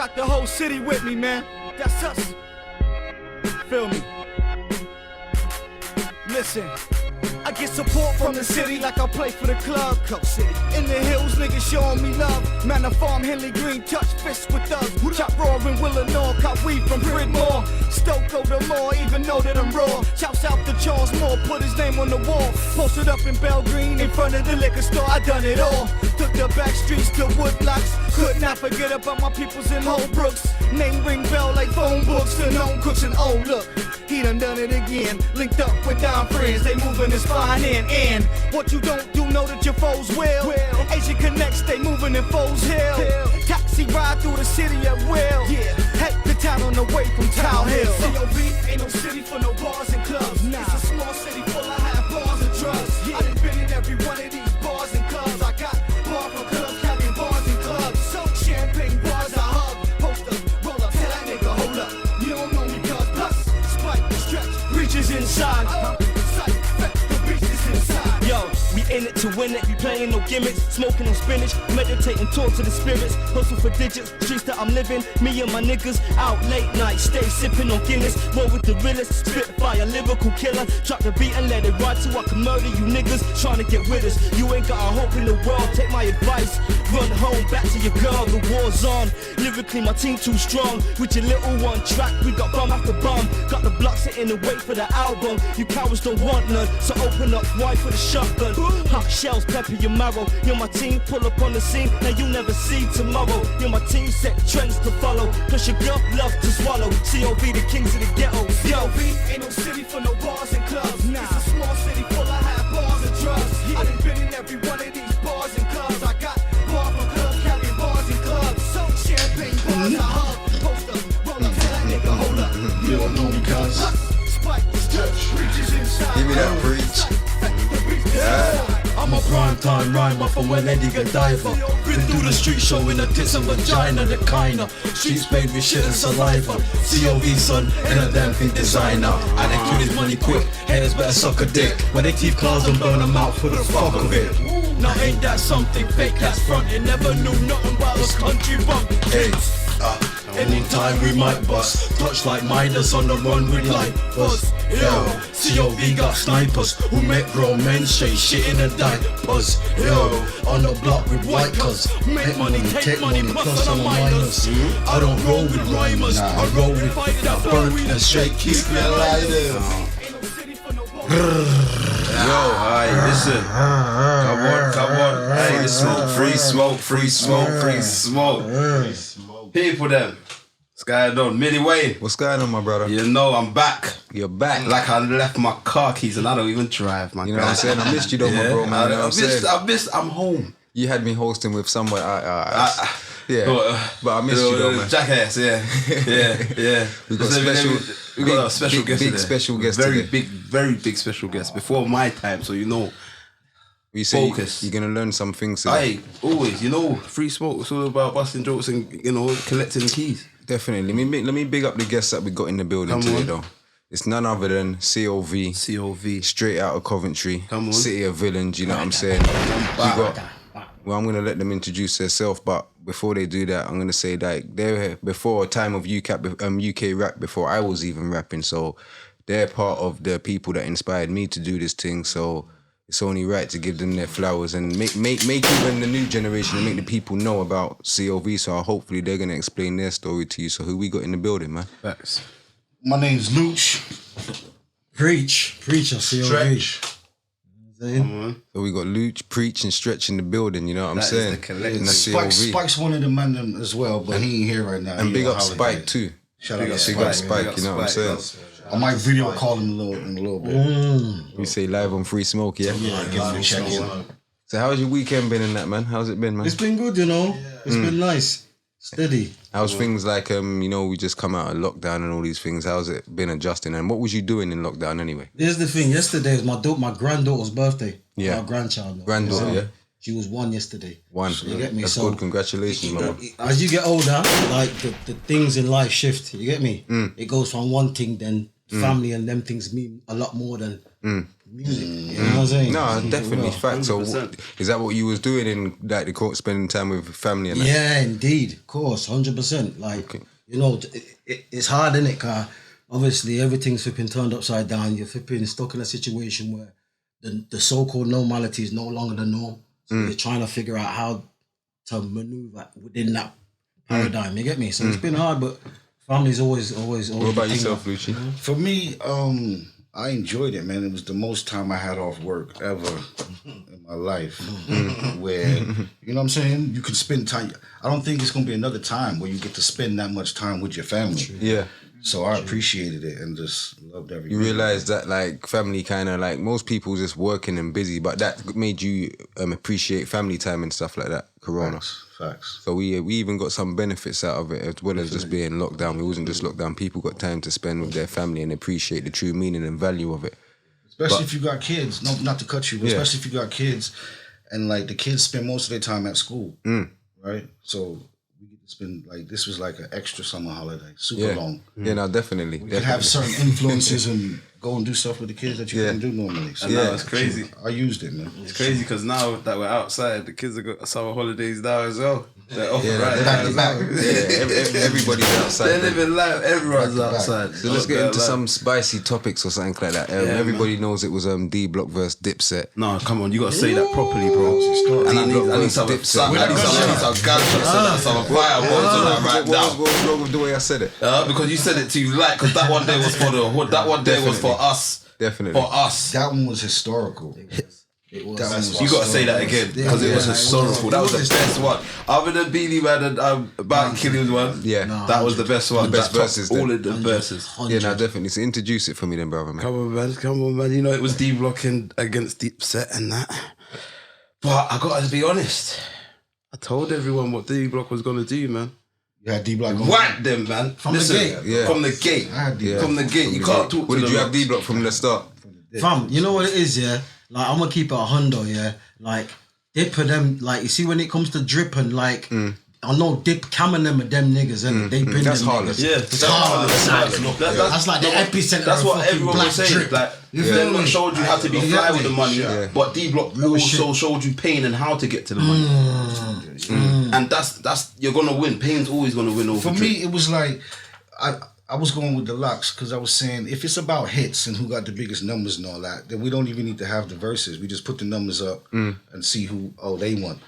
got the whole city with me, man. That's us. Feel me? Listen. I get support from the city like I play for the club. City. In the hills, niggas showing me love. Man, I farm Henley Green, touch fists with us. Chop raw in Willenor, caught weed from Bridmore. Stoke go to more, even know that I'm raw. Shouts out to Charles Moore, put his name on the wall. Posted up in Bell Green, in front of the liquor store, I done it all. Took the back streets to Woodblocks. Could not forget about my peoples in Holbrooks. Name ring bell like phone books to known crooks and oh look. He done it again. Linked up with Don friends, they moving his fine in. And what you don't do, know that your foes will. Asian Connects, they moving in Foes Hill. Taxi ride through the city at will. Head to town on the way from Town Hill. C.O.V. ain't no city for no bars and clubs. It's a small city full of high bars and drugs. I done been in every one of these bars and clubs. I got bar from clubs, having bars and clubs. So champagne bars, I hug. Poster, roll up, tell that nigga, hold up. You don't know me cause plus, spike, stretch, reaches inside. Yo, we in it to win it, we playing no gimmicks, smoking on spinach, meditating, talk to the spirits, hustle for digits, streets that I'm living, me and my niggas, out late night, stay sipping on Guinness, roll with the realest, spitfire, lyrical killer, drop the beat and let it ride till I can murder you niggas, trying to get with us, you ain't got a hope in the world, take my advice, run home, back to your girl, the war's on, lyrically my team too strong, with your little one track, we got bum after bum, got the blocks sitting and wait for the album, you cowards don't want none, so open up wide for the shotgun. Hot shells pepper your marrow. You're my team, pull up on the scene. Now you never see tomorrow. You're my team, set trends to follow. Plus your girl love to swallow. C.O.V. the kings of the ghetto. C.O.V. ain't no city for no bars and clubs. It's a small city full of high bars and drugs. I done been in every one of these bars and clubs. I got bar from clubs, carrying bars and clubs. So champagne bars, I hug. Poster, roll up, tell that nigga, hold up. You don't know me cuz. Spike, stretch, reaches inside. Give me that preach. I'm a prime time rhymer from when Eddie get diver. Been through the street showing the tits and vagina, the kinda. Streets paid me shit and saliva. C.O.V. son, and a damn thing designer. I done kill his money quick, haters better suck a dick. When they teeth cars and burn them out for the fuck of it. Now ain't that something fake that's frontin'? Never knew nothing about us country bumpin'. Hey, anytime we might bust. Touch like miners on the run with light buzz. Yo, C.O.V. got snipers who make grown men shake shit in the diapers. Yo, on the block with white cuz make money, take money, plus on the minors. I don't roll with rhymers, I roll with that burn and straight keep me alive. Yo, alright, listen. Come on. Hey, this smoke, free smoke. People them. What's going on? Millie Wayne. What's going on, my brother? You know I'm back. You're back. Like I left my car keys and I don't even drive, man. You know what I'm saying? I missed you though, my bro, man. You know what I'm I'm home. You had me hosting with someone. Yeah. But I missed you though, man. Jackass, yeah. We got a special guest big today. special guest very today. Very big special guest. Before my time, so you know. You say Focus. you're gonna learn some things today. Aye, always. You know, Free Smoke, it's all about busting jokes and, you know, collecting keys. Definitely. Let me big up the guests that we got in the building today, though. It's none other than C.O.V. Straight out of Coventry. Come on. City of Villains, you know what I'm saying? Well, I'm going to let them introduce themselves, but before they do that, I'm going to say that they're before a time of UK rap, before I was even rapping, so they're part of the people that inspired me to do this thing, so it's only right to give them their flowers and make even the new generation and make the people know about C.O.V, so hopefully they're going to explain their story to you. So who we got in the building, man? Facts. My name's Luch. Preacher, C.O.V. So we got Luch, Preach and Stretch in the building, you know what I'm saying? And that's C.O.V. Spike's one of the men as well, but he ain't here right now. And big up Spike too. Shout out to Big up Spike, you know what I'm saying? I might video call him in a little bit. We say live on 3Smoke, yeah? Yeah, give him a check in. So how's your weekend been in that, man? How's it been, man? It's been good, you know. It's been nice. Steady. How's things like, you know, we just come out of lockdown and all these things. How's it been adjusting? And what was you doing in lockdown anyway? Here's the thing. Yesterday was my granddaughter's birthday. Yeah. My grandchild. Granddaughter, yeah? She was 1 yesterday. 1. You get me? That's So, good. Congratulations, mama. As you get older, like the things in life shift. You get me? It goes from one thing, then family and them things mean a lot more than music. You know what I'm saying? No, definitely fact. So, 100%. is that what you was doing in like spending time with family and that? Yeah, indeed, of course, 100%. Like, you know, it's hard, innit? Cause obviously everything's flipping turned upside down. You're flipping stuck in a situation where the so-called normality is no longer the norm. So you're trying to figure out how to maneuver within that paradigm. You get me? So it's been hard, but family's always. What about yourself, Lucci? For me, I enjoyed it, man. It was the most time I had off work ever in my life. Where, you know what I'm saying? You can spend time. I don't think it's going to be another time where you get to spend that much time with your family. Yeah. So I appreciated it and just loved everything. You realise that like family kind of like most people just working and busy, but that made you appreciate family time and stuff like that. Corona. Facts. So we even got some benefits out of it as well as just being locked down. We wasn't just locked down. People got time to spend with their family and appreciate the true meaning and value of it. Especially if you got kids. No, not to cut you, but especially if you got kids and like the kids spend most of their time at school. Right? So we get to spend like this was like an extra summer holiday. Super long. Yeah, no, definitely. You can have certain influences and go and do stuff with the kids that you couldn't do normally. So Yeah, it's crazy. I used it, man. It's crazy because now that we're outside, the kids have got summer holidays now as well. They're off Yeah, right back now. to back. Yeah, everybody's outside. They're living life. Everyone's outside. So let's get into some spicy topics or something like that. Everybody knows it was D Block versus Dipset. No, come on, you got to say that properly, bro. And I need some gunshots, some fireballs on that right now. What was wrong with the way I said it? Because you said it too light. Because that one day was for the hood. That one day was for us. Definitely. For us. That one was historical. You got to say that again because it was historical. That was the best one. Other than Beanie Man and Bounty Killers one, that was the best one. The best verses. All of the verses. Yeah, no, definitely. So introduce it for me then, brother, man. Come on, man. You know it was D blocking against Dipset and that. But I got to be honest. I told everyone what D Block was gonna do, man. You had D Block. Whack them, man. From the gate. From the gate. From the gate. You can't talk to them. What did you have D Block from the start? Fam, you know what it is, yeah? Like, I'm gonna keep it 100, yeah? Like, Dip and them, like, you see when it comes to dripping, like, I know Dip, Cam and them are them niggas, and they been That's them harmless. niggas. Yeah, It's hard. That's like the epicenter That's of what fucking everyone black was saying. drip. Like, You feel D-Block me? showed you how to be You fly get with the me? money, Yeah. but D-Block Real also shit. showed you pain and how to get to the money. And that's you're gonna win. Pain's always gonna win over For drip. me, it was like I was going with Deluxe because I was saying if it's about hits and who got the biggest numbers and all that, then we don't even need to have the verses. We just put the numbers up and see who they won.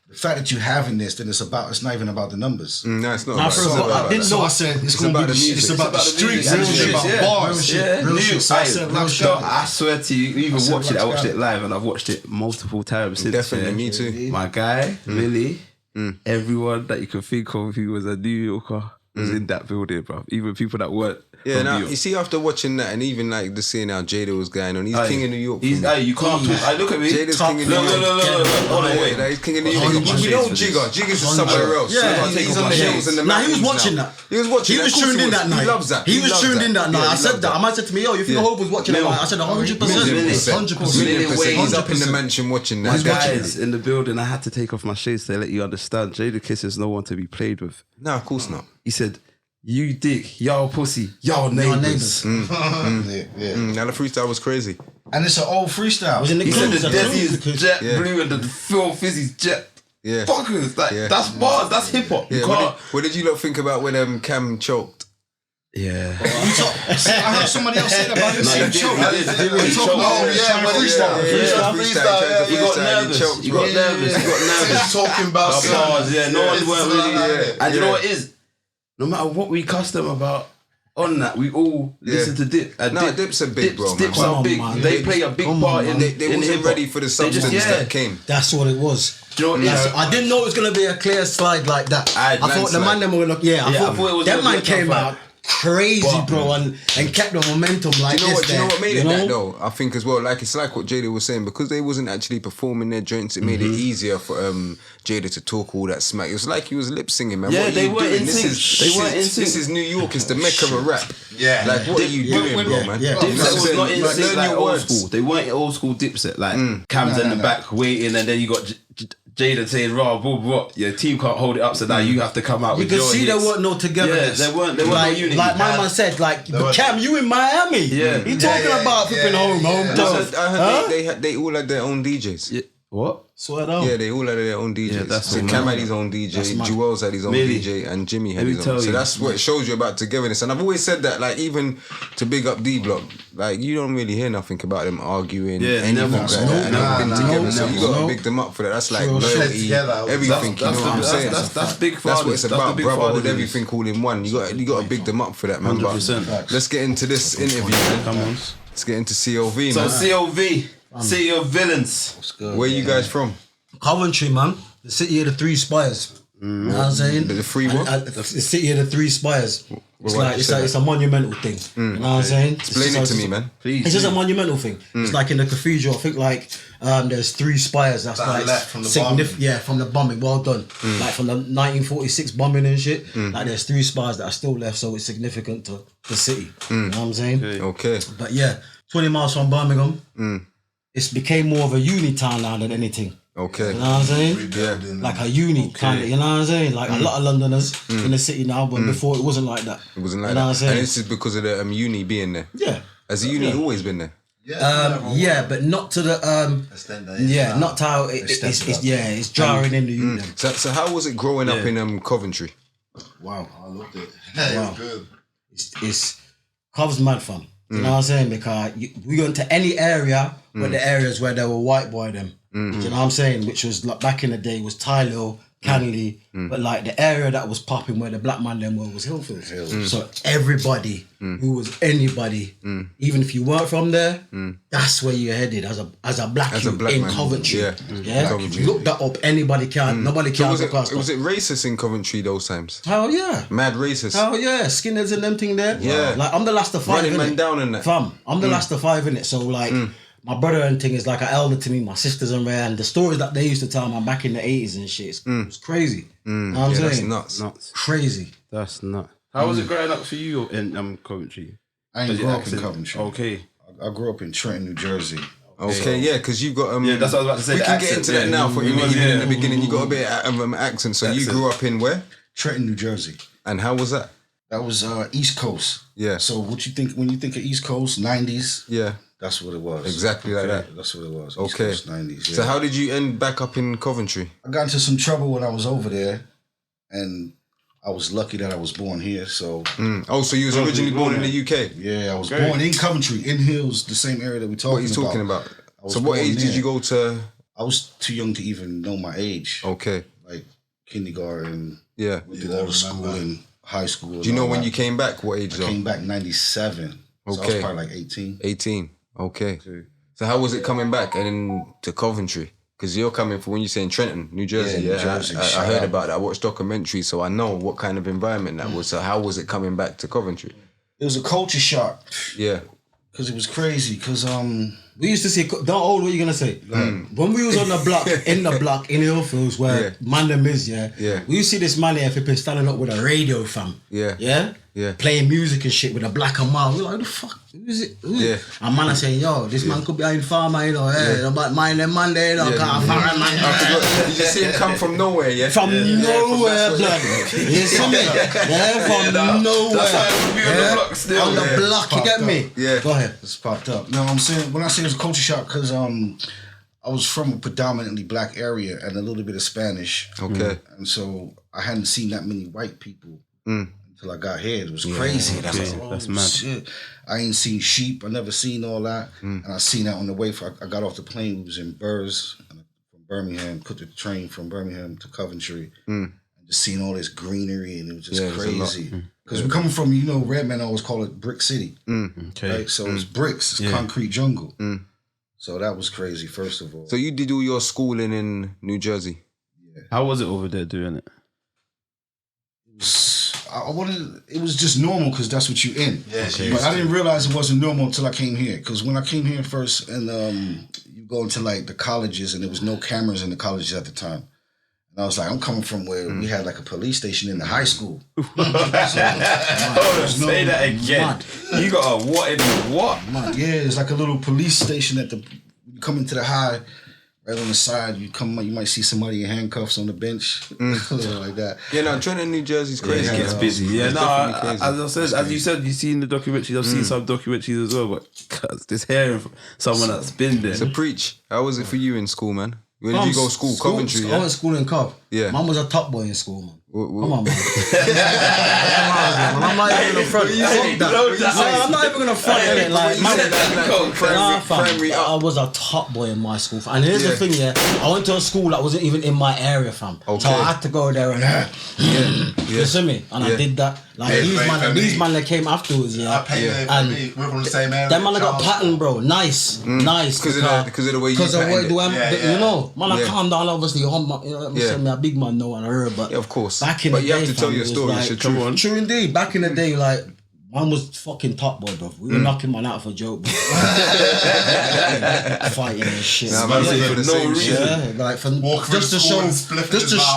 The fact that you having this, then it's not even about the numbers. No, it's not. Nah, about for that. real, I didn't So know. I said it's about gonna the be music. it's about the streets, music. it's about Yeah. bars, Yeah. real shit. So I Hey, said, Black real Shot, shit. I swear to you, even said watch it. I Black watched Shot. it live and I've watched it multiple times since. Definitely, yeah. me too. My guy, Millie, everyone that you can think of who was a New Yorker was in that building, bro. Even people that weren't. Yeah, from now New York. you see after watching that and even like just seeing how Jada was going on, he's Aye. king of New York. He's, for me. hey, you can't talk. Hey, look at me. Jada's king of New Look, York. look. Hold on, wait. Like, he's king of New I'll York. take off my We know shades for Jigga. this. Jigga's just somewhere else. Yeah, he's on the hills and the Nah, he was mountains watching now. that. He was watching. He was Of course tuned in that night. He loves that. He was loves tuned that. in that night. Yeah, I he said loves that. I might said to me, yo, you think Hov was watching that? I said 100%. 100%. He's up in the 100%. mansion watching My that. guys in the building, I had to take off my shades to let you understand. Jada Kiss is no one to be played with. No, of course not. He said, you dick, y'all pussy, y'all neighbors. Yeah. Now the freestyle was crazy. And it's an old freestyle. Was in the He said clubs, the I told Desi you. is jet Yeah. blue and the Phil Fizzy's jet Yeah. fuckers. Like, Yeah. that's bars, that's hip hop. You Yeah, can't. what did you lot think about when Cam choked? Yeah. I heard somebody else say that about this. No, he did. He choked. Oh, yeah, but freestyle. Freestyle. He got nervous. He got nervous. Talking about Bars, yeah. No one weren't really. Yeah. And you know what it is? No matter what we cuss them about on that, we all listen to Dip. And No, Dip's a big bro, man. Dips Come are on, big. man. They play a big Come part on, in man. They in wasn't hip-hop. ready for the They just- substance yeah. that came. That's what it was. Do you know what it is? I didn't know it was gonna be a clear slide like that. Aye, I thought the landslide. man them were gonna, I thought it was that gonna man be a came tough out crazy, bro, and kept the momentum like Do you know this. what? Do you know what made it you that know? though? I think as well. Like it's like what Jada was saying because they wasn't actually performing their joints. It made it easier for Jada to talk all that smack. It was like he was lip singing, man. Yeah, what are they you weren't doing? in This sync. is They weren't in sync. This is New York. It's the mecca of rap. Yeah. Like what are you doing, bro, yeah, man? yeah. You know what I'm Dipset was saying? not in Like, sync learn like your old words. school. They weren't old school Dipset. Like Cam's in the back waiting, and then you got Jada saying, "Raw, what? Your team can't hold it up, so now you have to come out You with can your see there hits." weren't no togetherness. Yeah, there weren't no like, unity. like my man said, like, Cam, you in Miami. Yeah. He talking about flipping home tough. I heard they all had their own DJs. Yeah. What? Swear down. Yeah, they all had their own DJs. Yeah, that's so all Cam mad. had his own DJ, That's mad. Joel's had his own Really? DJ, and Jimmy had Let me his own. tell So you. that's what it shows you about togetherness. And I've always said that, like, even to big up D Block, like, you don't really hear nothing about them arguing, Yeah, anything never. like that. And they've been together, so you gotta no. big them up for that. That's like Sure, sure. loyalty, Together. everything. You know what I'm saying? That's big That's fathers. what it's That's about, the big brotherhood, fathers. everything all in one. You got to big them up for that, man. But 100%. let's get into this interview, man. Come on. Let's get into C.O.V, So man. C.O.V. City of Villains. Where you guys from? Coventry, man. The city of the 3 spires. You know what I'm saying? The three what? The city of the 3 spires. It's why like did you it's say like that? it's a monumental thing. You know what I'm saying? Explain it to me, man. Please. It's just a monumental thing. It's like in the cathedral. I think like there's 3 spires. That's That like left from the significant. bombing. Yeah, from the bombing. Well done. Like from the 1946 bombing and shit. Like there's 3 spires that are still left, so it's significant to the city. You know what I'm saying? Okay. But yeah, 20 miles from Birmingham. It's became more of a uni town now than anything. Okay. You know what I'm saying? Yeah. Like a uni kind of, you know what I'm saying? Like a lot of Londoners in the city now, but before it wasn't like that. It wasn't like you know that. what I'm saying? And this is because of the uni being there. Yeah. Has the uni always been there? Yeah, but not to the not to how it's jarring in the union. So how was it growing up in Coventry? Wow. I loved it. Wow. It was good. It's Cov's mad fun. You know what I'm saying? Because we go into any area where the areas where there were white boy them. Do you know what I'm saying? Which was like back in the day was Tyler, Canley, but like the area that was popping where the black man them were was Hillfields. So everybody who was anybody, even if you weren't from there, that's where you're headed as a black As a youth black in man. Coventry. Yeah. Coventry. Look that up. Anybody can. Nobody So can. was it racist in Coventry those times? Hell yeah. Mad racist. Hell yeah, skinheads and them thing there. Yeah. Like I'm the last of 5 Running innit? man down and that. Fam, I'm the last of 5 in it. So like my brother and thing is like an elder to me, my sisters and rare, and the stories that they used to tell man back in the 80s and shit, it's crazy. You know what I'm Yeah, saying? that's nuts. Crazy. That's not. How was it growing up for you in Coventry? I ain't grew up in Coventry. Okay. I grew up in Trenton, New Jersey. Okay, yeah, because you got Yeah, that's what I was about to say. We the can accent, get into that yeah. now. For We was, even in yeah. the beginning, you got a bit of accent. So you grew up in where? Trenton, New Jersey. And how was that? That was East Coast. Yeah. So what you think when you think of East Coast, 90s? Yeah. That's what it was. Exactly like that. That's what it was. East Okay. Coast, 90s. Yeah. So how did you end back up in Coventry? I got into some trouble when I was over there, and I was lucky that I was born here. So Oh, so you was originally born in the UK? yeah, I was born in Coventry, in Hills, the same area that we're talking What are you talking about? was So what born age did there. you go to? I was too young to even know my age. Okay. Like kindergarten, Yeah. went to all the school and high school. Do you know when you came back? What age I though? came back 97. So I was Okay. probably like 18. 18. Okay. So how was it coming back and then to Coventry? Because you're coming from, when you say in Trenton, New Jersey. Yeah, Yeah, New Jersey. I Shout heard out. about that. I watched documentaries, so I know what kind of environment that was. So how was it coming back to Coventry? It was a culture shock Yeah. because it was crazy. Because We used to see, don't hold what you gonna say. When we was on the block, in Hillfields where man them is, Yeah. we used to see this man here flipping standing up with a radio fam. Yeah. Yeah? Yeah. Playing music and shit with a black and mild. We're like, who the fuck? Who is it? Who is Yeah. it? And man, I say, yo, this man could be in farmer, you know, about mine and Monday, you know, can't farm man. You just see him come from nowhere, yeah? From nowhere, blood. You see me? Yeah, from nowhere. That's how it would be on the block still. On the Yeah. block, you get me? Yeah. Go ahead. it's popped up. No, I'm saying, when I say it was a culture shock, because I was from a predominantly black area and a little bit of Spanish. Okay. And so I hadn't seen that many white people until I got here. It was crazy. okay. That's mad. Shit. I ain't seen sheep. I never seen all that. And I seen that on the way. I got off the plane. We was in Burrs from Birmingham. Put the train from Birmingham to Coventry. And just seeing all this greenery, and it was just Yeah, it was a lot. crazy. Because we're coming from, red men always call it Brick City. Okay. Right? So it's bricks. It's concrete jungle. So that was crazy, first of all. So you did all your schooling in New Jersey? How was it over there doing it? It was just normal because that's what you in. Yeah, but I didn't realize it wasn't normal until I came here. Because when I came here first, and you go into like the colleges, and there was no cameras in the colleges at the time. And I was like, I'm coming from where we had like a police station in the high school. Say that again. You got a what in the what? Yeah, it's like a little police station at you come into the high, right on the side, you might see somebody in handcuffs on the bench, something like that. Yeah, no, Trenton, New Jersey's crazy. It gets busy. Yeah, It's no, definitely crazy. as you said, you've seen the documentaries. I've seen some documentaries as well. But just hearing from someone that's been there. So preach. How was it for you in school, man? Where did you go to school? Coventry, I yeah? went to school in Cov. Yeah. Mum was a top boy in school, man. Come on, man. I'm not even gonna front. I'm not even gonna front in it. Like, I was a top boy in my school. And here's the thing, yeah. I went to a school that wasn't even in my area, fam. Okay. So I had to go there and you see me? And I did that. Like these man that came afterwards, yeah. And we're from the same area. Them man got pattern, bro. Nice. Because of the way you patterned it. You know, man, I calm down. Obviously, me a big man know and I heard, but yeah, of course. Back in but the you day, have to tell fam, your story. like, true indeed. Back in the day, like, man was fucking top boy, bro. We were knocking man out for a joke, bro. Fighting and shit. Nah, man, for the same shit. Yeah, like for just to show,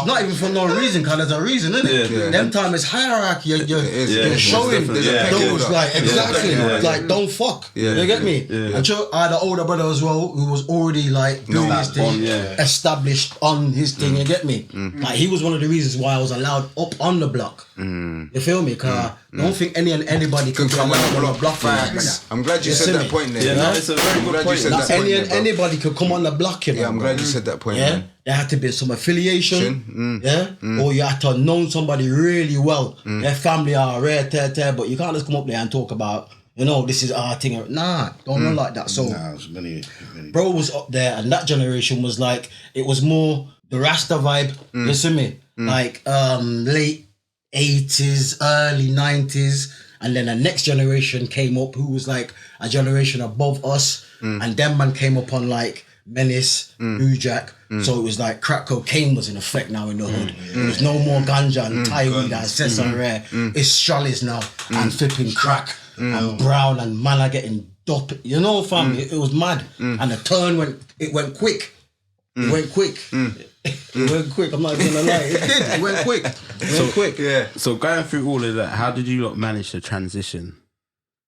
not even for no reason, cause there's a reason, innit? Yeah. Them time it's hierarchy. You're showing those, like exactly, like don't fuck. You get me? And I had an older brother as well who was already like doing his thing, established on his thing. You get me? Like he was one of the reasons why I was allowed up on the block. You feel me? Cause I don't think anybody can come on the block. I'm glad you said that point there. Yeah, no, it's a very good point. Anybody could come on the block, you know. Yeah, I'm glad you said that point. Yeah, there had to be some affiliation, or you had to have known somebody really well. Their family are rare, but you can't just come up there and talk about, you know, this is our thing. Nah, don't know like that. So, Many. bro was up there, and that generation was like, it was more the Rasta vibe. You see me? Like late 80s, early 90s. And then the next generation came up who was like a generation above us. And them man came up on like Menace, Ujak. So it was like crack cocaine was in effect now in the hood. There was no more ganja and Thai weed and Cesar Rare. It's Strollies now and flipping crack and brown and man are getting dope. You know, fam, it was mad. And the turn went quick. It went quick. It went quick. I'm not even gonna lie. It did. It went quick. Yeah. So going through all of that, how did you lot manage to transition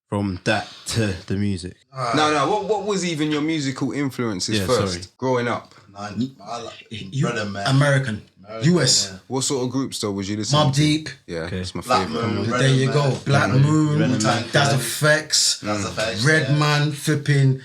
from that to the music? No. What was even your musical influences first? Growing up. American. US. Yeah. What sort of groups though was you listening Mob to? Deep. Yeah, that's my Black favourite. Moon, There you go. Black Moon. That's effects. Redman. Flipping.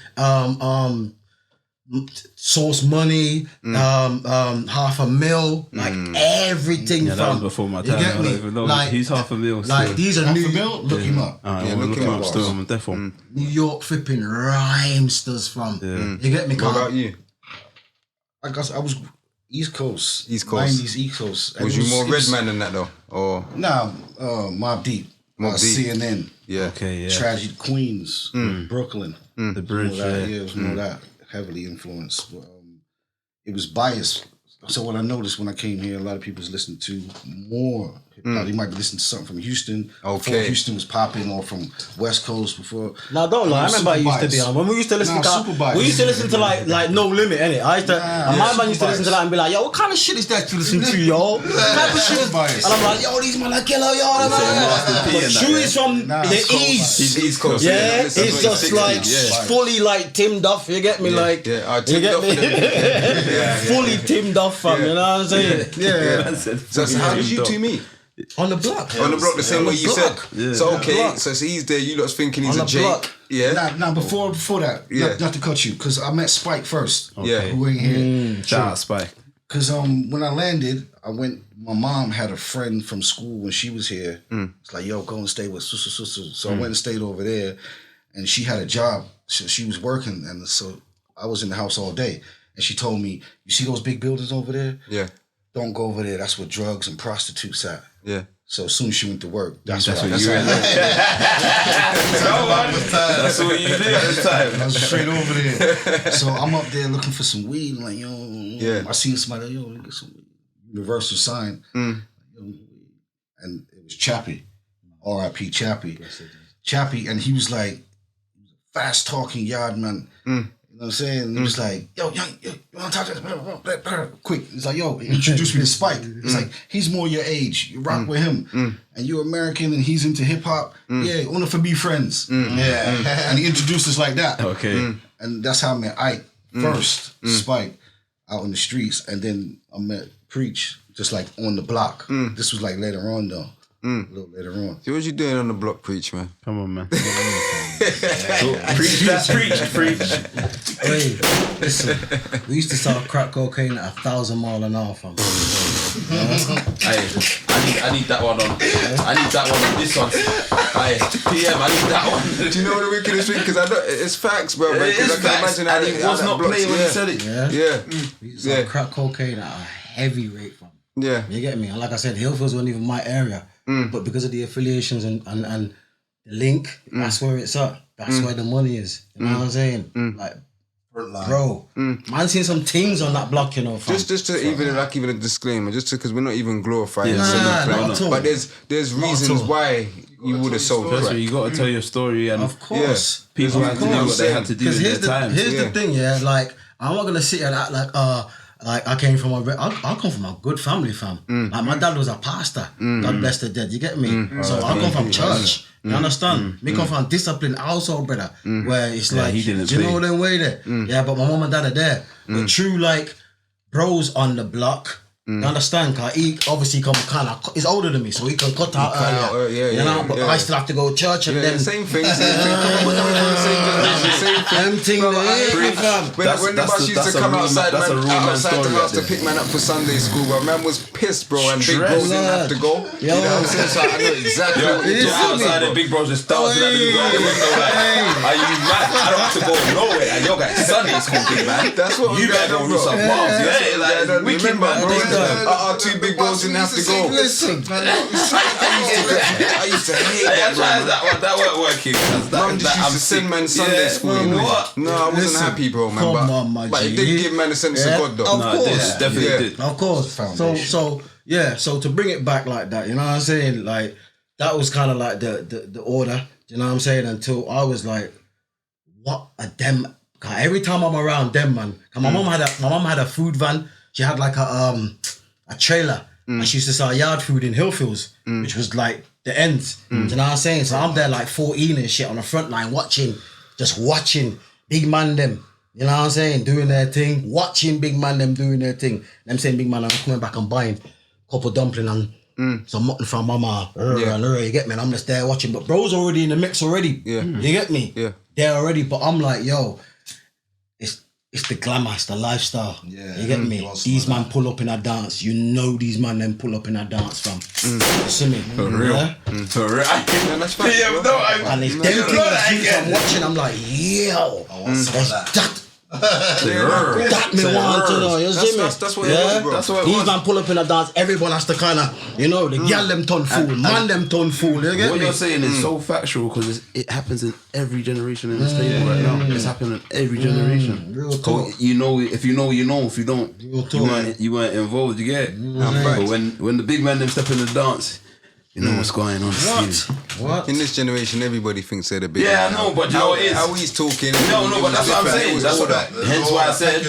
Source Money, $500,000, like everything. Yeah, that was before my time. You get me? I don't even know. Like, he's $500,000. Like these are new. $500,000? Look him up. Look him up. Still, I'm definitely. New York flipping rhymesters from. You get me? What about you? I was East Coast. 90s East Coast. Was you more Redman than that though? Or Mob Deep. Mobb Deep. CNN. Yeah. Okay, yeah. Tragedy Queens. Brooklyn. The Bridge, It was more that. Heavily influenced. It was biased. So what I noticed when I came here, a lot of people was listening to more hip-hop. They might be listening to something from Houston. Before Houston was popping, or from West Coast before. No, don't lie. I remember I used to be on. When we used to listen to like No Limit, innit? I used to, and my man used to listen to that and be like, yo, what kind of shit is that to listen to, yo? What type of shit is biased? And I'm like, yo, these man are killer, yo. But True is from the East. He's East Coast. Yeah, it's just like fully like Tim Duff, you get me? Like, you get me? Fully Tim Duff, fam, you know what I'm saying? Yeah. So how did you two meet? On the block. On the block, the same way you said. Yeah. So so he's there, you lot's thinking he's a Jake. Yeah. Now before that, not to cut you, because I met Spike first. Yeah. Who ain't here. Shout out Spike. Because when I landed, my mom had a friend from school when she was here. It's like, yo, go and stay with sister. So I went and stayed over there, and she had a job. So she was working, and so I was in the house all day. And she told me, you see those big buildings over there? Yeah. Don't go over there. That's where drugs and prostitutes at. Yeah. So as soon as she went to work, that's what you were. That's what you did at the time. I was straight over there. So I'm up there looking for some weed. I'm like, yo, I seen somebody, yo, let me get some weed. Universal sign. And it was Chappie. R.I.P. Chappie. Chappie, and he was like, fast talking yard man. You know what I'm saying? He was like, yo, you want to talk to this? Quick. He's like, yo, introduce me to Spike. It's like, he's more your age. You rock with him. And you're American and he's into hip hop. Yeah, wanna for be friends. Yeah. And he introduced us like that. Okay. And that's how I met Ike first, Spike. out in the streets, and then I met Preach just like on the block. This was like later on though. A little later on. So what you doing on the block, Preach, man? Come on, man. Preach that, preach. Hey, listen, we used to sell crack cocaine at 1,000 miles an hour, fam. Hey, I need that one on. I need that one on this one. Hey, PM, I need that one. Do you know what the wickedest thing? Because I know it's facts, bro. It is I can facts, imagine how and he was not playing when he said it. Yeah. We used to sell crack cocaine at a heavy rate, fam. Yeah. You get me? And like I said, Hillfields wasn't even my area. But because of the affiliations and the link, that's where it's at. That's where the money is. You know what I'm saying? Like, bro, man seen some things on that block, you know. Fam. Just to even a disclaimer, just because we're not even glorifying not at all. but there's reasons why you would have sold That's crack. what you got to tell your story, and Of course. people had to do what they had to do in their time. Here's the thing, like, I'm not gonna sit here and act like I came from I come from a good family, fam. Like my dad was a pastor. God bless the dead. You get me? So I come from church. You understand? Me come from a disciplined household, brother. Where it's like, he didn't do you know play. them way there? Yeah, but my mom and dad are there. But true, like bros on the block. You understand? Cause he obviously he's older than me, so he can cut out earlier. You know, but I still have to go to church and then Same thing. Same thing. When the bus used to come outside the house to pick man up for Sunday school, bro, man was pissed, bro, and big bros didn't have to go. You know what I'm saying? So I know exactly what you're talking Outside the big bros just dancing at the window like, are you mad? I don't have to go nowhere. And yo guys, Sunday school, big man. That's what You better go do some bombs. Yeah, like wicked man. Our two big bros didn't have to go. Listen, I used to hate that, bro. That weren't working. Mum just used to send man Sunday school. You know what? No, I wasn't happy, bro, man. Come on, my but it G. did give man a sense of God, though. Of course. Definitely did. Of course. So to bring it back like that, you know what I'm saying? Like that was kind of like the order, you know what I'm saying? Until I was like, what a them. Every time I'm around them, man. My mom had a food van. She had like a trailer, and she used to sell yard food in Hillfields, which was like the ends. Do you know what I'm saying? So I'm there like 14 and shit on the front line watching big man them. You know what I'm saying? Doing their thing, watching big man them doing their thing. Them saying big man, I'm coming back and buying a couple dumpling and some mutton from mama. You get me? And I'm just there watching. But bro's already in the mix already. Yeah. You get me? Yeah. They're already, but I'm like, yo, it's the glamour, it's the lifestyle. Yeah. You get me? These man pull up in a dance. You know these man then pull up in a dance, fam. You see me? For real. Yeah? For real. That's fine. And it's them things I'm watching, I'm like, yo, that me want to know, you see me? That's what it was, bro. That's what it These was. man pull up in a dance, everyone has to kind of, the girl them turn fool, man them turn fool, you get What me? you're saying is so factual because it happens in every generation in this table right now. It's happening in every generation. Real So talk. you know, if you know, you know. If you don't, Real talk. you weren't involved. You get it. But when the big man them step in the dance, you know what's going on. What? In this generation, everybody thinks they're the big. Yeah, I know, but you know what it is? How he's talking. No, but that's what I'm saying. That's what hence why I said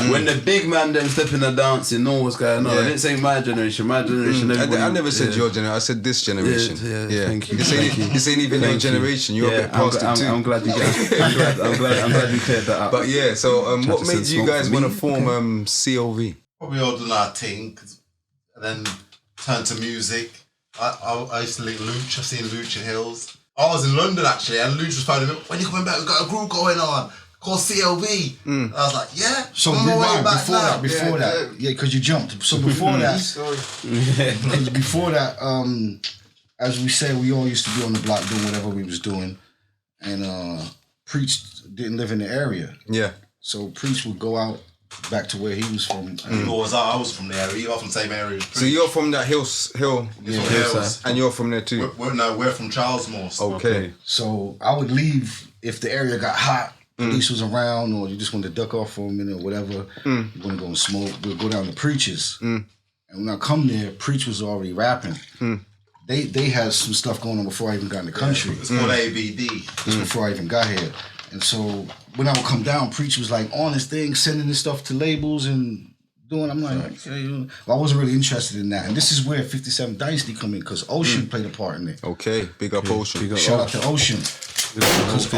When the big man them step in the dance, you know what's going on. I didn't say my generation. My generation. I never said your generation. I said this generation. Yeah, thank you. This ain't even your generation. You're a bit past it too. I'm glad you guys. I'm glad you cleared that up. But yeah, so what to made send you smoke guys for want to me. form C.O.V? Probably all done our thing, and then turned to music. I used to link Luch. I've seen Luch in Hills. I was in London actually, and Luch was phoning me, when you coming back, we've got a group going on called C.O.V. And I was like, yeah. So I'm on my way rewind, back now. before that, because you jumped. So before that, as we said, we all used to be on the block doing whatever we was doing, and Preach didn't live in the area. Yeah. So Preach would go out back to where he was from. I was from the area. You're from the same area. So you're from that hill, Hills. and you're from there too. We're from Charlesmore. Okay. So I would leave if the area got hot, police was around, or you just wanted to duck off for a minute or whatever. You want to go and smoke, we'll go down to Preach's. And when I come there, Preach was already rapping. They had some stuff going on before I even got in the country. It's called ABD. Just before I even got here. And so when I would come down, Preach was like on his thing, sending this stuff to labels and doing. I'm like, okay. Well, I wasn't really interested in that. And this is where 57 Dynasty come in, because Ocean played a part in it. Okay. Big up Ocean. Shout out to Ocean. Because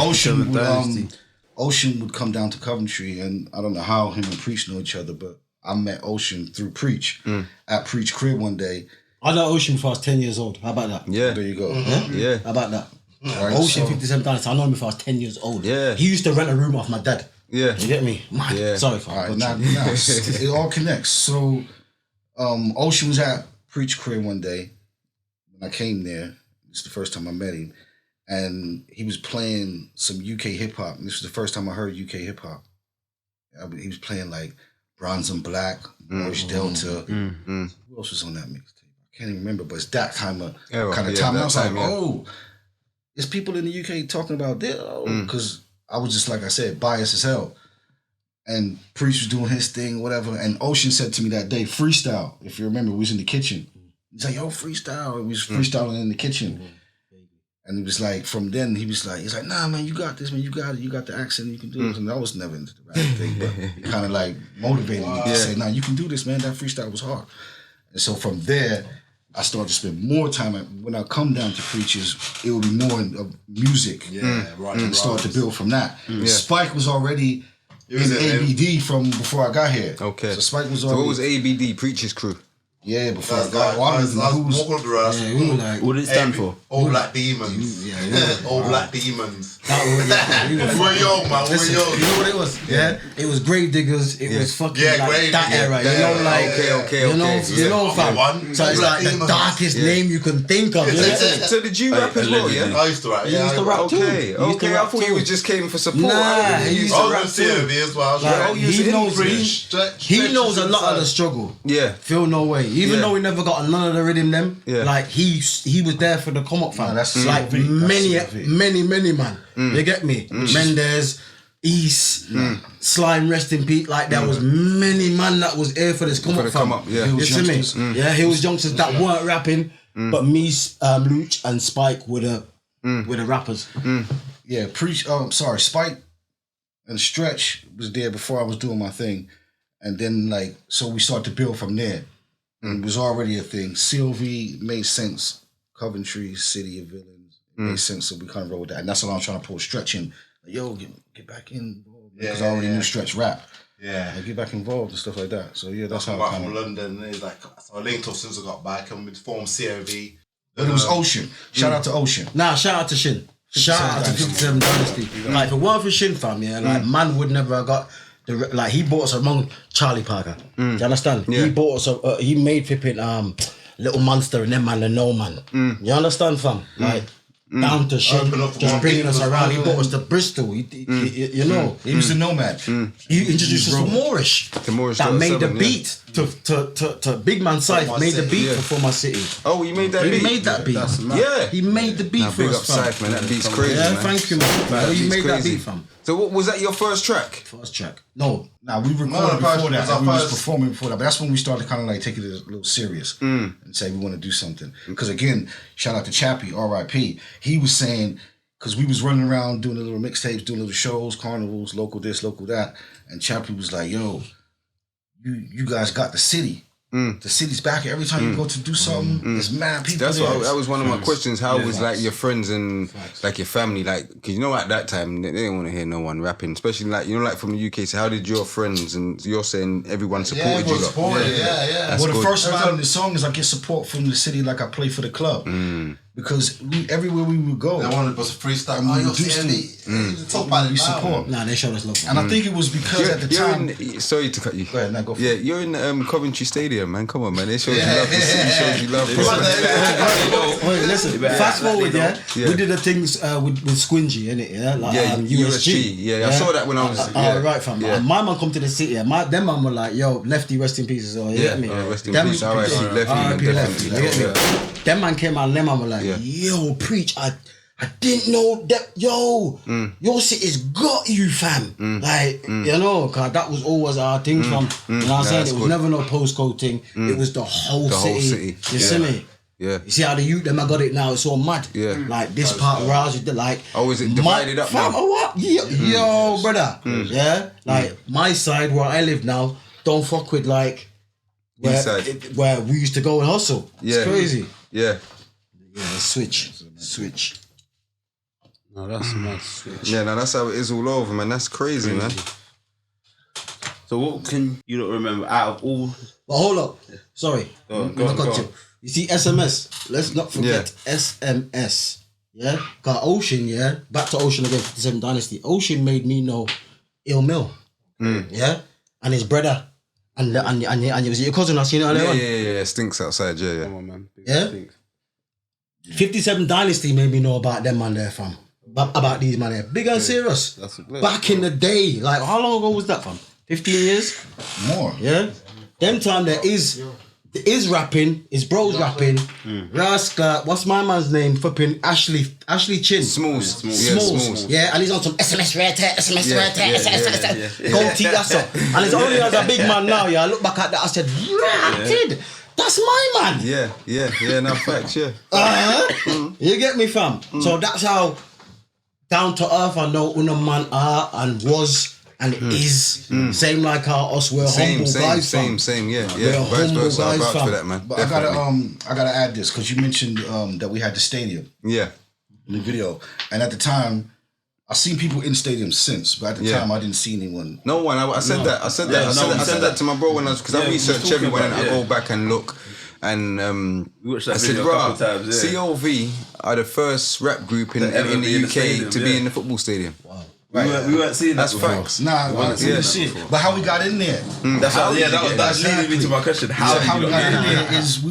Ocean would come down to Coventry, and I don't know how him and Preach know each other, but I met Ocean through Preach at Preach crib one day. I know Ocean before I was 10 years old. How about that? Yeah. There you go. Yeah. How about that? Right, Ocean so- 57 Dynasty, I know him before I was 10 years old. Yeah. He used to rent a room off my dad. Yeah. You get me? Man, Yeah. sorry for All right, now it all connects. So, Ocean was at Preach crib one day when I came there. This is the first time I met him, and he was playing some UK hip hop. This was the first time I heard UK hip hop. He was playing like Bronze and Black, Moorish Delta. Who else was on that mixtape? I can't even remember, but it's that kind of time. And I was like, oh, there's people in the UK talking about this, because I was just, like I said, biased as hell. And Priest was doing his thing, whatever. And Ocean said to me that day, freestyle. If you remember, we was in the kitchen. He's like, yo, freestyle. We was freestyling in the kitchen. And he was like, from then, he's like, nah, man, you got this, man. You got it. You got the accent. You can do this. And I was never into the rap thing, but he kind of like motivated me to say, nah, you can do this, man. That freestyle was hard. And so from there, I started to spend more time. When I come down to Preachers, it would be more of music. And start to build from that. Spike was already in ABD from before I got here. Okay. So Spike was So already... what was ABD, Preacher's Crew? Yeah, before I I got... was walking up the road. we were like... What did it stand for? All Black Demons. All Black Demons. we were We're young, man. We're Listen, young. you know what it was? Yeah, it was Grave Diggers. It was fucking Yeah, like Grave that Diggers. era. Yeah, You know, like okay. you know, fam. One. So it's like the Demons. darkest name you can think of. You know? So did you rap as well, yeah? I used to rap. He used to rap too. Okay, He used to I rap thought too. you just came for support. Nah, he used to I rap was on too. C.O.V. as well. Like, he knows a lot of the the struggle. Yeah. Feel no way. Even though he never got none of the rhythm them, Yeah. like he was there for the come up fam. Nah, that's like C.O.V. many man. You get me? Mendes, East, Slime, rest in peace. Like there was many man that was here for this come For up the fam. come up, yeah. You see me? Yeah, Hills youngsters that weren't rapping, but me, Luch and Spike were the rappers. Yeah, Spike and Stretch was there before I was doing my thing. And then, like, so we started to build from there. And it was already a thing. C.O.V. made sense. Coventry, City of Villains. It made sense, so we kind of rolled with that. And that's what I'm trying to pull Stretch in. Like, yo, get back in. Because I already knew Stretch rap. Yeah. Like, get back involved and stuff like that. So, yeah, that's how I back kind from of... London. And like, so I linked up since I got back and we formed C.O.V. But it was Ocean. Shout out to Ocean. Nah, shout out to Shin. Shout out to 57 Dynasty. Like, if it weren't for Shin fam, yeah, like, man would never have got like, he bought us among Charlie Parker. Do you understand? Yeah. He bought us, he made flipping Little Monster and them man and no man. You understand, fam? Like, down to Shin, Open up for just more bringing us people, around. He man. brought us to Bristol. You know, He was the nomad. he introduced us to Moorish. To Moorish that made the 7, beat to Big Man Syfe made the beat for Former City. Oh, you made that He beat? made that beat. Yeah. He made the beat Nah, for big up us, fam. Syfe, man. That beat's crazy, Yeah, man. thank you, man. That You beat's made that crazy. beat, fam. So what was that your first track? First track. No. Nah, we recorded No, before that. was our We was first- performing before that. But that's when we started kind of like taking it a little serious and say we want to do something. Because again, shout out to Chappie, R.I.P. He was saying, because we was running around doing a little mixtapes, doing little shows, carnivals, local this, local that. And Chappie was like, yo, you guys got the city. The city's back. Every time you go to do something, there's mad people That's there. what that was one of my questions. How was like your friends and like your family, like, because you know at that time they didn't want to hear no one rapping, especially like, you know, like from the UK. So how did your friends, and you're saying everyone supported you? Lot? Yeah. That's Well, the good. first line of the song is I get support from the city like I play for the club. Because everywhere we would go, They wanted us to freestyle. And Oh, we you're reduced C.O.V. Talk about it we now. support. Nah, they showed us love. And I think it was because at the time... Sorry to cut you. Go ahead, now go for Yeah, it. you're in Coventry Stadium, man. Come on, man. They showed you love. The city shows you love. bro. Wait, listen. Fast forward, yeah. Yeah. We did the things with Squingy, innit? Yeah, like Yeah, USG. Yeah, I saw that when I was. Yeah. Right, fam. Yeah. And my man come to the city. Yeah. Them man were like, yo, Lefty, rest in peace as well. You Yeah, get me? rest in Them- peace. R.I.P. Lefty, man, R.I.P. Lefty. definitely. You get me? Them man came out and them man were like, Yeah. yo, Preach, I didn't know that, yo, your city's got you, fam. Like, you know, cause that was always our thing, fam. You know what I'm saying? that's It was good. never no postcode thing. It was the whole city. You see me? Yeah. You see how the youth them I got it now? It's all mad. Yeah. Like this part of ours, like. Oh, is it divided up fam, now? oh, what? Yo, brother. Yeah. Like my side where I live now, don't fuck with like East side. where we used to go and hustle. Yeah. It's crazy. Yeah. Yeah. Switch. No, that's mad. Yeah, now that's how it is all over, man. That's crazy, man. So what can you not remember out of all? But hold up. Sorry. Go I on, got go you. on. You see SMS. Let's not forget SMS. Yeah? Got Ocean, yeah? Back to Ocean again, 57 Dynasty. Ocean made me know Ill Mill. Yeah? And his brother. And was it your cousin I seen it earlier on? Yeah. Stinks outside, yeah. Come on, man. Yeah? Stinks. 57 Dynasty made me know about them man there, fam. About these man there. Big and serious. That's a bless. Back in the day. Like, how long ago was that, fam? 15 years? More. Yeah? Them time there is rapping, his bro's rapping. Rascal, what's my man's name? Flipping Ashley Chin. Smalls. Smalls. Yeah, and he's on some SMS rare tear, SMS rare tear, SMS. Goatee, that's all. And it's only as a big man now, yeah. I look back at that, I said, kid, that's my man. Yeah, no facts, yeah. You get me, fam? So that's how down to earth I know Una man are and was and is. Same like how us we're humble guys, fam. Same, yeah. We're Vice humble versa, I guys, vouch fam. for that, man. But Definitely. I gotta add this because you mentioned that we had the stadium Yeah. in the video, and at the time, I've seen people in stadiums since, but at the time I didn't see anyone. No one. I said that. I said that to my bro when I was, because I researched everyone and I go back and look. And We watched that I said, video a couple times, yeah. C.O.V. are the first rap group in ever the be in the UK stadium, to be in the football stadium. Wow. We weren't seeing that That's before. facts. Nah, we didn't see it. But how we got in there? That's leading me to my question. How How did we you got get in in there is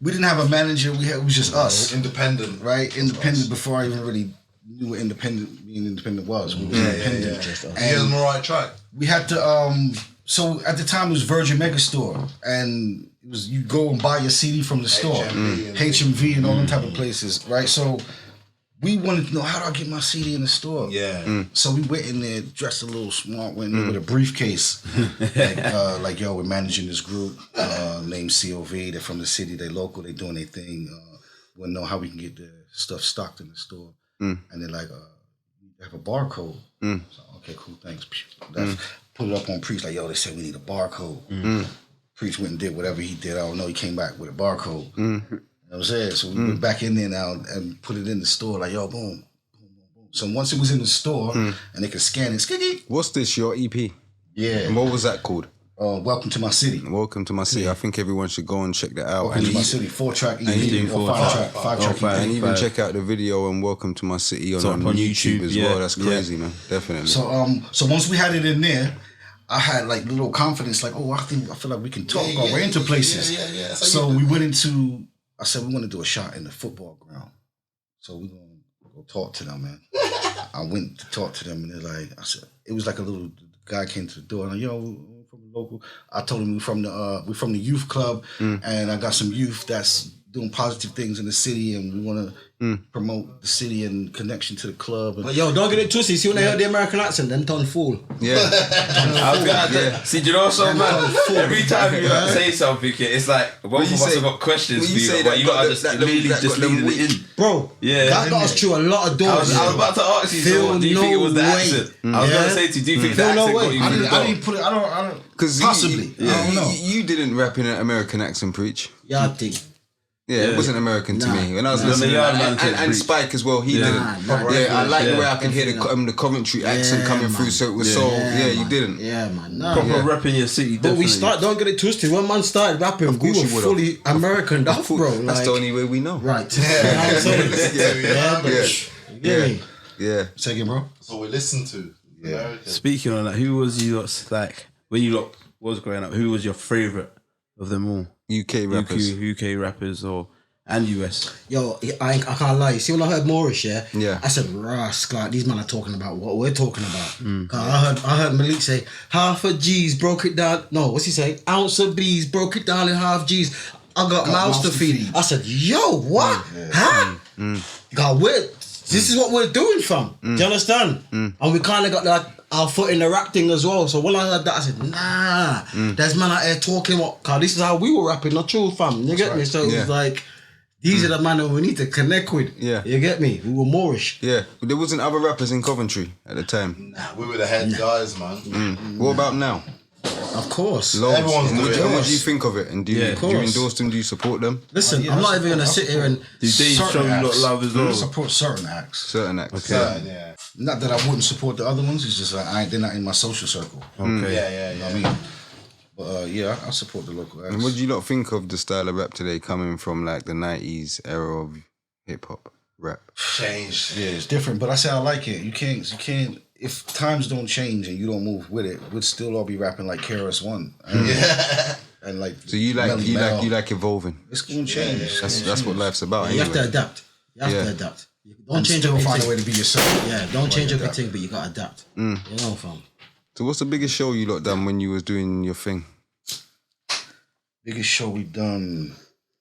we didn't have a manager. It was just us, Independent. right? Independent before I even really knew what being independent was. We were independent. He was on the right track. We had to. So at the time it was Virgin Megastore, and it was you go and buy your CD from the store, HMV and all them type of places, right? So we wanted to know, how do I get my CD in the store? Yeah. So we went in there, dressed a little smart, went in there with a briefcase, like yo, we're managing this group named C.O.V. They're from the city, they local, they doing their thing. We want to know how we can get the stuff stocked in the store, and they're like, they have a barcode. So, okay, cool, thanks. Put it up on Preach, like, yo, they said we need a barcode. Preach went and did whatever he did. I don't know, he came back with a barcode. You know what I'm saying? So we went back in there now and put it in the store, like, yo, boom. So once it was in the store and they could scan it, skiggy. What's this, your EP? Yeah. And what was that called? Welcome to My City. Welcome to My City. I think everyone should go and check that out. Welcome to My City, 4-track EP. doing or 5-track EP. And even check out the video and Welcome to My City on YouTube as well. That's crazy, man. Definitely. So once we had it in there, I had like little confidence, like, I feel like we can talk our way into places. Yeah. So we went into, I said, we want to do a shot in the football ground. So we're going to go talk to them, man. I went to talk to them and they're like, I said, it was like a little guy came to the door and like, yo, we're from the local. I told him we're from the youth club and I got some youth that's doing positive things in the city and we want to promote the city and connection to the club. And But yo, don't get it twisted. See when they heard the American accent, them turn fool. Yeah. I was gonna see, do you know what's so mad? Every time you say something, it's like both of us have got questions for you, but you gotta just really just lead it in. Bro, that got us through a lot of doors. I was about to ask you, so what do you think it was the accent? I was gonna say to you, do you think the accent got you through the door? I didn't put it, I don't, Because possibly. I don't know. You didn't rap in an American accent, Preach. Yeah, I think. Yeah, it wasn't American to me. When I was Nah. listening, The yard man and said Spike as well, he didn't. I like the way I can hear the Coventry accent coming through. So it was you didn't. Yeah, man. Proper rap in your city, But we don't get it twisted. When man started rapping, we were fully American off, bro. That's the only way we know. Right. Yeah. Say again, bro. That's what we listen to. Yeah. Speaking on that, who was you like when you was growing up? Who was your favorite of them all? UK rappers. UK rappers and US. Yo, I can't lie. See when I heard Moorish, Yeah. I said, Rascal, these men are talking about what we're talking about. I heard Malik say, half a G's broke it down. No, what's he say? Ounce of B's broke it down in half G's. I got mouths to feed. I said, yo, what? Huh? God, this is what we're doing, fam. Do you understand? And we kind of got like our foot in the rap thing as well. So when I heard that, I said, nah, there's man out here talking what, cause this is how we were rapping, not true, fam. You get me? So it was like, these are the man that we need to connect with. Yeah. You get me? We were Moorish. Yeah. There wasn't other rappers in Coventry at the time. Nah, we were the head guys, man. What about now? Of course. Loads. Everyone's And doing it. what do you think of it? And do you, Yeah, do you of course. endorse them? Do you support them? Listen, Yeah, I'm I not even support- gonna I sit here and Do they show you lot love as I well? support certain acts. Certain acts. Yeah. Not that I wouldn't support the other ones. It's just like they're not in my social circle. Okay. Yeah. You know what I mean? But yeah, I support the local acts. And what do you lot think of the style of rap today coming from like the 90s era of hip hop rap? Changed. Yeah, it's different, but I say I like it. You can't. If times don't change and you don't move with it, we'd still all be rapping like KRS-One. And like. So you like Melly Mel. you like evolving. It's gonna change. That's what life's about. you have to Anyway. adapt. You have Yeah. to adapt. Don't And change still everything. find a way to be yourself. Yeah, don't change Adapt. everything, but you gotta adapt. You know, fam. So what's the biggest show you lot done when you was doing your thing? Biggest show we done.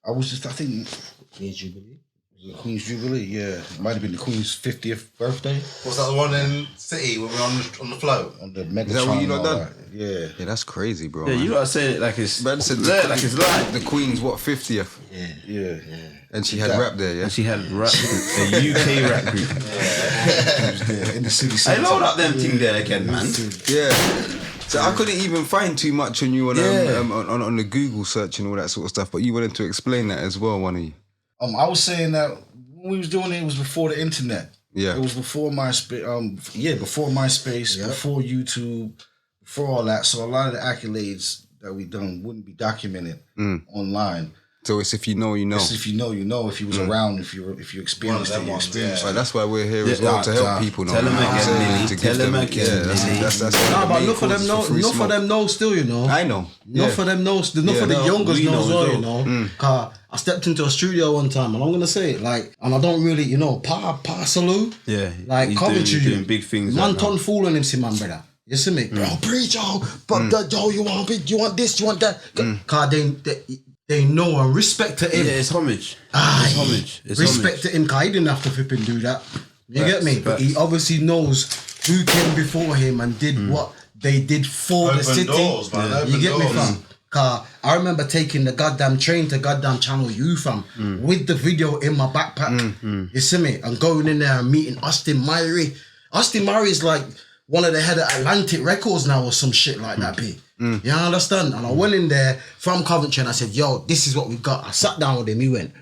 I think Queen's Jubilee. the Queen's Jubilee. Yeah, it might have been the Queen's 50th birthday Was that the one in City when we were on the float? on the Megatron. Is that what you and lot all done? that. Yeah. Yeah, that's crazy, bro. Yeah, man. you lot are saying it like it's Man said like it's live. the Queen's what 50th, Yeah. and she had rap there. Yeah, And she had rap, a UK rap group. Yeah, in the city I centre. load up them thing there again, man. yeah. So I couldn't even find too much on you on Yeah. on the Google search and all that sort of stuff. But you wanted to explain that as well, one of you. I was saying that when we was doing it was before the internet. Yeah. It was before MySpace. Before MySpace, before YouTube, before all that. So a lot of the accolades that we done wouldn't be documented online. So it's if you know, you know. It's if you know, you know. If you was around, if you experienced it, you experienced Right, it. that's why we're here as well to help people. Know Tell them you know what I'm again, saying? Lily. To give Tell them them- again, Yeah, Lily. that's one of Nah, the but Oh, main enough of them causes know. for free Enough of smoke. them know still. You know. I know. Enough of them know. Enough of the youngers we know know as well. as You know. Cause I stepped into a studio one time, and I'm gonna say it like, and I don't really, Pa salute. Yeah, Like he's Coventry, doing big things Man, right now. ton fooling him, see, man, brother. You see me, bro? Preach, yo, but yo, you want big, you want this, you want that. Cause they know and respect to him. Yeah, it's homage. Aye. It's homage. It's Respect homage. to him, cause he didn't have to flip and do that. You Facts, get me? But he facts. obviously knows who came before him and did what they did for the Open city. doors, man, open You get me, doors. fam? Cause I remember taking the goddamn train to goddamn Channel U, fam, with the video in my backpack. You see me? And going in there and meeting Austin Myrie. Austin Myrie is like one of the head of Atlantic Records now or some shit like that, B. You understand? And I went in there from Coventry and I said, yo, this is what we got. I sat down with him. He went,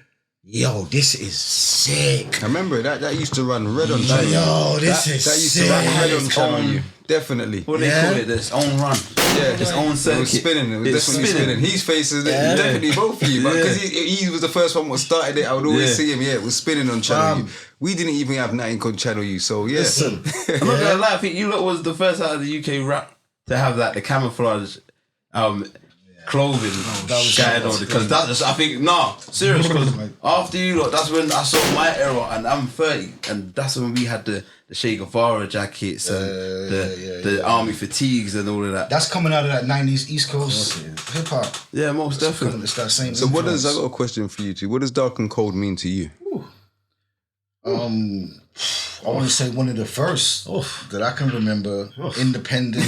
yo, this is sick. I remember that used to run red on channel. Yo, this that, is that used sick. to run red on It's channel. on- You definitely. What do they call it? This own run. Yeah, It's own circuit. It was spinning. It was It's definitely spinning. His face is definitely both of you, but because he was the first one that started it, I would always Yeah. see him. Yeah, it was spinning on channel U. We didn't even have nothing on channel U, so yeah. Listen, I'm not gonna lie, I think you lot was the first out of the UK rap to have like the camouflage clothing going on, because that just, I think, serious, because after you lot, that's when I saw my era, and I'm 30, and that's when we had the Che Guevara jackets and the army fatigues and all of that. That's coming out of that 90s East Coast hip hop. Yeah, most definitely. It's that same. So what does, I influence. got a question for you two. What does dark and cold mean to you? I want to say one of the first that I can remember, independent.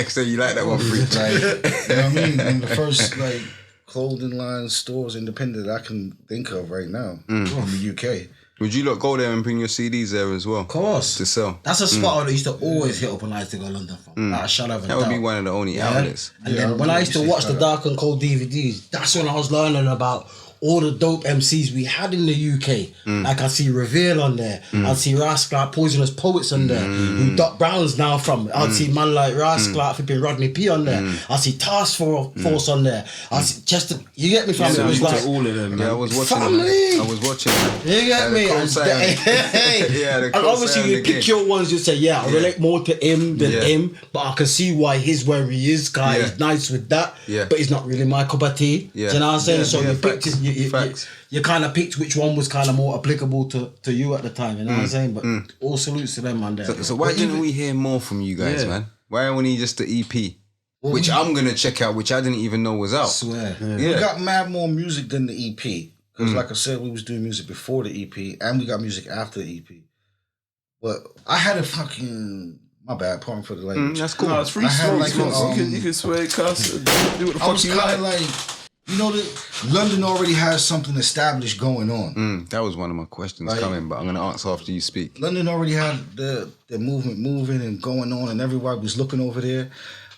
So you like that one, free? Like, you know what I mean? One of the first like clothing line stores, independent, that I can think of right now in the UK. Would you lot go there and bring your CDs there as well? of course. To sell? That's a spot I used to always hit up when I used to go to London from. Like, shut up and That would be doubt. one of the only Yeah. outlets. And Yeah, I then when I used to remember watch the you Dark and Cold DVDs, that's when I was learning about all the dope MCs we had in the UK. Like I see Reveal on there. I'd see Rascal, Poisonous Poets on there. Who Doc Brown's now from. I'd see man like Rascal, flipping Rodney P on there. I'd see Task Force on there. I'd see Chester. You get me, fam? So It was you like, to all of them, man. Yeah, I was watching. Family! I was watching. you get me? And Yeah, the and obviously you pick your ones, you say, yeah, I relate more to him than him, but I can see why he's where he is, guy. Yeah. He's nice with that, Yeah. but he's not really my cup of tea. Yeah. Do you know what I'm saying? Yeah, So yeah, you picked facts. his, you kind of picked which one was kind of more applicable to you at the time, you know what I'm saying? But all salutes to them, man. There. So why didn't we hear more from you guys, man? Why aren't we just the EP? Which I'm gonna check out, which I didn't even know was out. I swear. We got mad more music than the EP. Because like I said, we was doing music before the EP and we got music after the EP. But I had a fucking, my bad, pardon for the language. That's cool. No, it's free I had smoke. like You can swear, cuss, do what the I fuck was you kind like. of like, you know, London already has something established going on. That was one of my questions coming, but I'm gonna answer after you speak. London already had the movement moving and going on, and everybody was looking over there.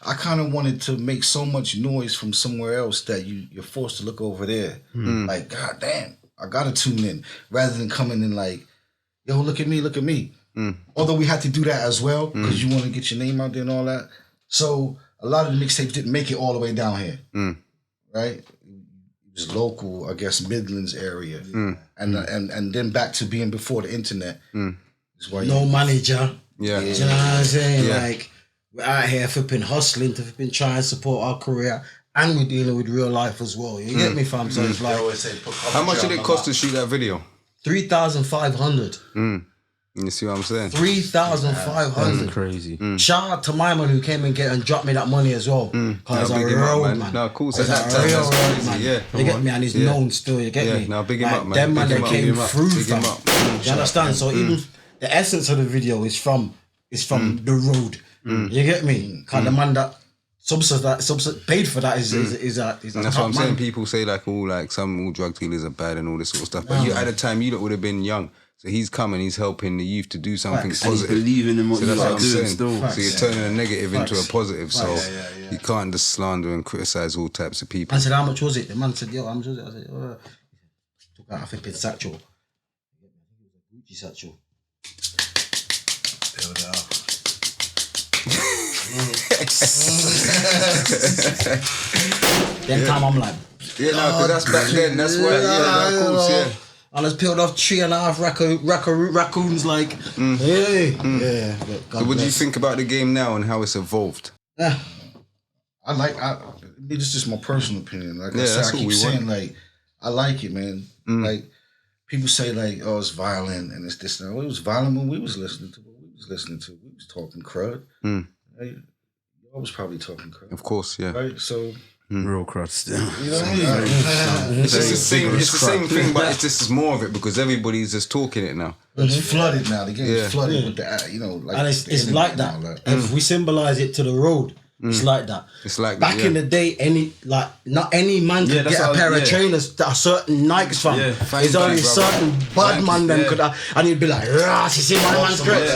I kind of wanted to make so much noise from somewhere else that you're forced to look over there. Like, God damn, I gotta tune in rather than coming in like, yo, look at me. Although we had to do that as well because you want to get your name out there and all that. So a lot of the mixtapes didn't make it all the way down here, right? It was local, I guess, Midlands area, and then back to being before the internet. Is why no manager. Yeah. Do you know what I'm saying? Yeah. Like, we're out here flipping, hustling to flipping try and support our career, and we're dealing with real life as well. You get me, fam? So it's They like, always say, put How much did it cost to shoot that video? 3,500. You see what I'm saying? 3,500. Crazy. Shout out to my man who came and dropped me that money as well. Cause Now, a big him up, real man. man. No, cool. So He's that a time, real that's crazy, man. yeah. You get me? And he's Yeah. known still, you get Yeah, me? now big him Like, up, man. Them man Big that him up, came big him up, through, big him fam. up. You understand? So even the essence of the video is from the road. You get me? Cause the man that paid for that is a And that's what I'm saying. People say like all drug dealers are bad and all this sort of stuff. But you at the time you would have been young. So he's coming, he's helping the youth to do something Facts. And he's positive. believing in what So you that's what are I'm doing saying. still. So you're turning a negative into a Facts. positive. So Yeah. you can't just slander and criticize all types of people. I said, how much was it? The man said, yo, how much was it? I said, took out a flipping satchel. Gucci satchel. Build it up. Then time I'm like, Yeah, no, because that's back then. That's why. Yeah, no, of course, yeah. I just peeled off 3.5 raccoons like, hey. Yeah. But God So what do you bless. think about the game now and how it's evolved? Yeah. It's just my personal opinion. Like Yeah, I said, that's I what keep we saying, want. like, I like it, man. Like, people say, like, oh, it's violent and it's this and that. Well, it was violent when we was listening to what we was listening to. We was talking crud. Right? Y'all was probably talking crud. Of course, yeah. Right? So, Real crud still. you know what I mean? It's just the same. It's the same thing, but it's just more of it because everybody's just talking it now. It's flooded now. The game's Yeah. flooded with the, like, And it's the internet like and that. all that. If we symbolize it to the road, it's like that. It's like back that, yeah. in the day, not any man could that's get a how- pair of yeah. trainers that are certain Nikes from. Yeah. Thank It's you, only brother. certain bad man them could have, and he'd be like, "Rah, you see my man's great."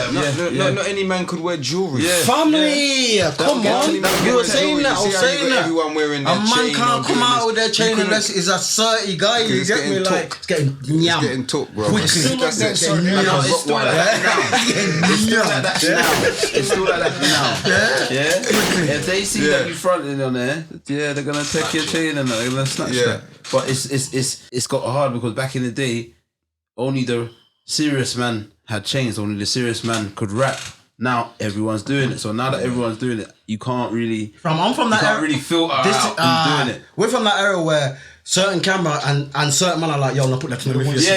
Not any man could wear jewelry. Yeah. Family, come on. You were saying that. I was saying that. Everyone wearing A their man chain can't or come doing out this. with their chain You couldn't- unless he's a 30 guy. You it's get me? getting Like, took. it's getting It's nyam. getting took, bro. Quickly. That's it. It's still like that It's still like that now. It's still like that now. It's still like that now. Yeah. If they see that you fronting on there, they're gonna take your chain and they're gonna snatch that. But it's got hard because back in the day, only the serious man had chains. Only the serious man could rap. Now everyone's doing it. So now that everyone's doing it, you can't really. I'm from that You can't era. really filter out who's doing it. We're from that era where certain camera and certain man are like, yo, no, put that to the face.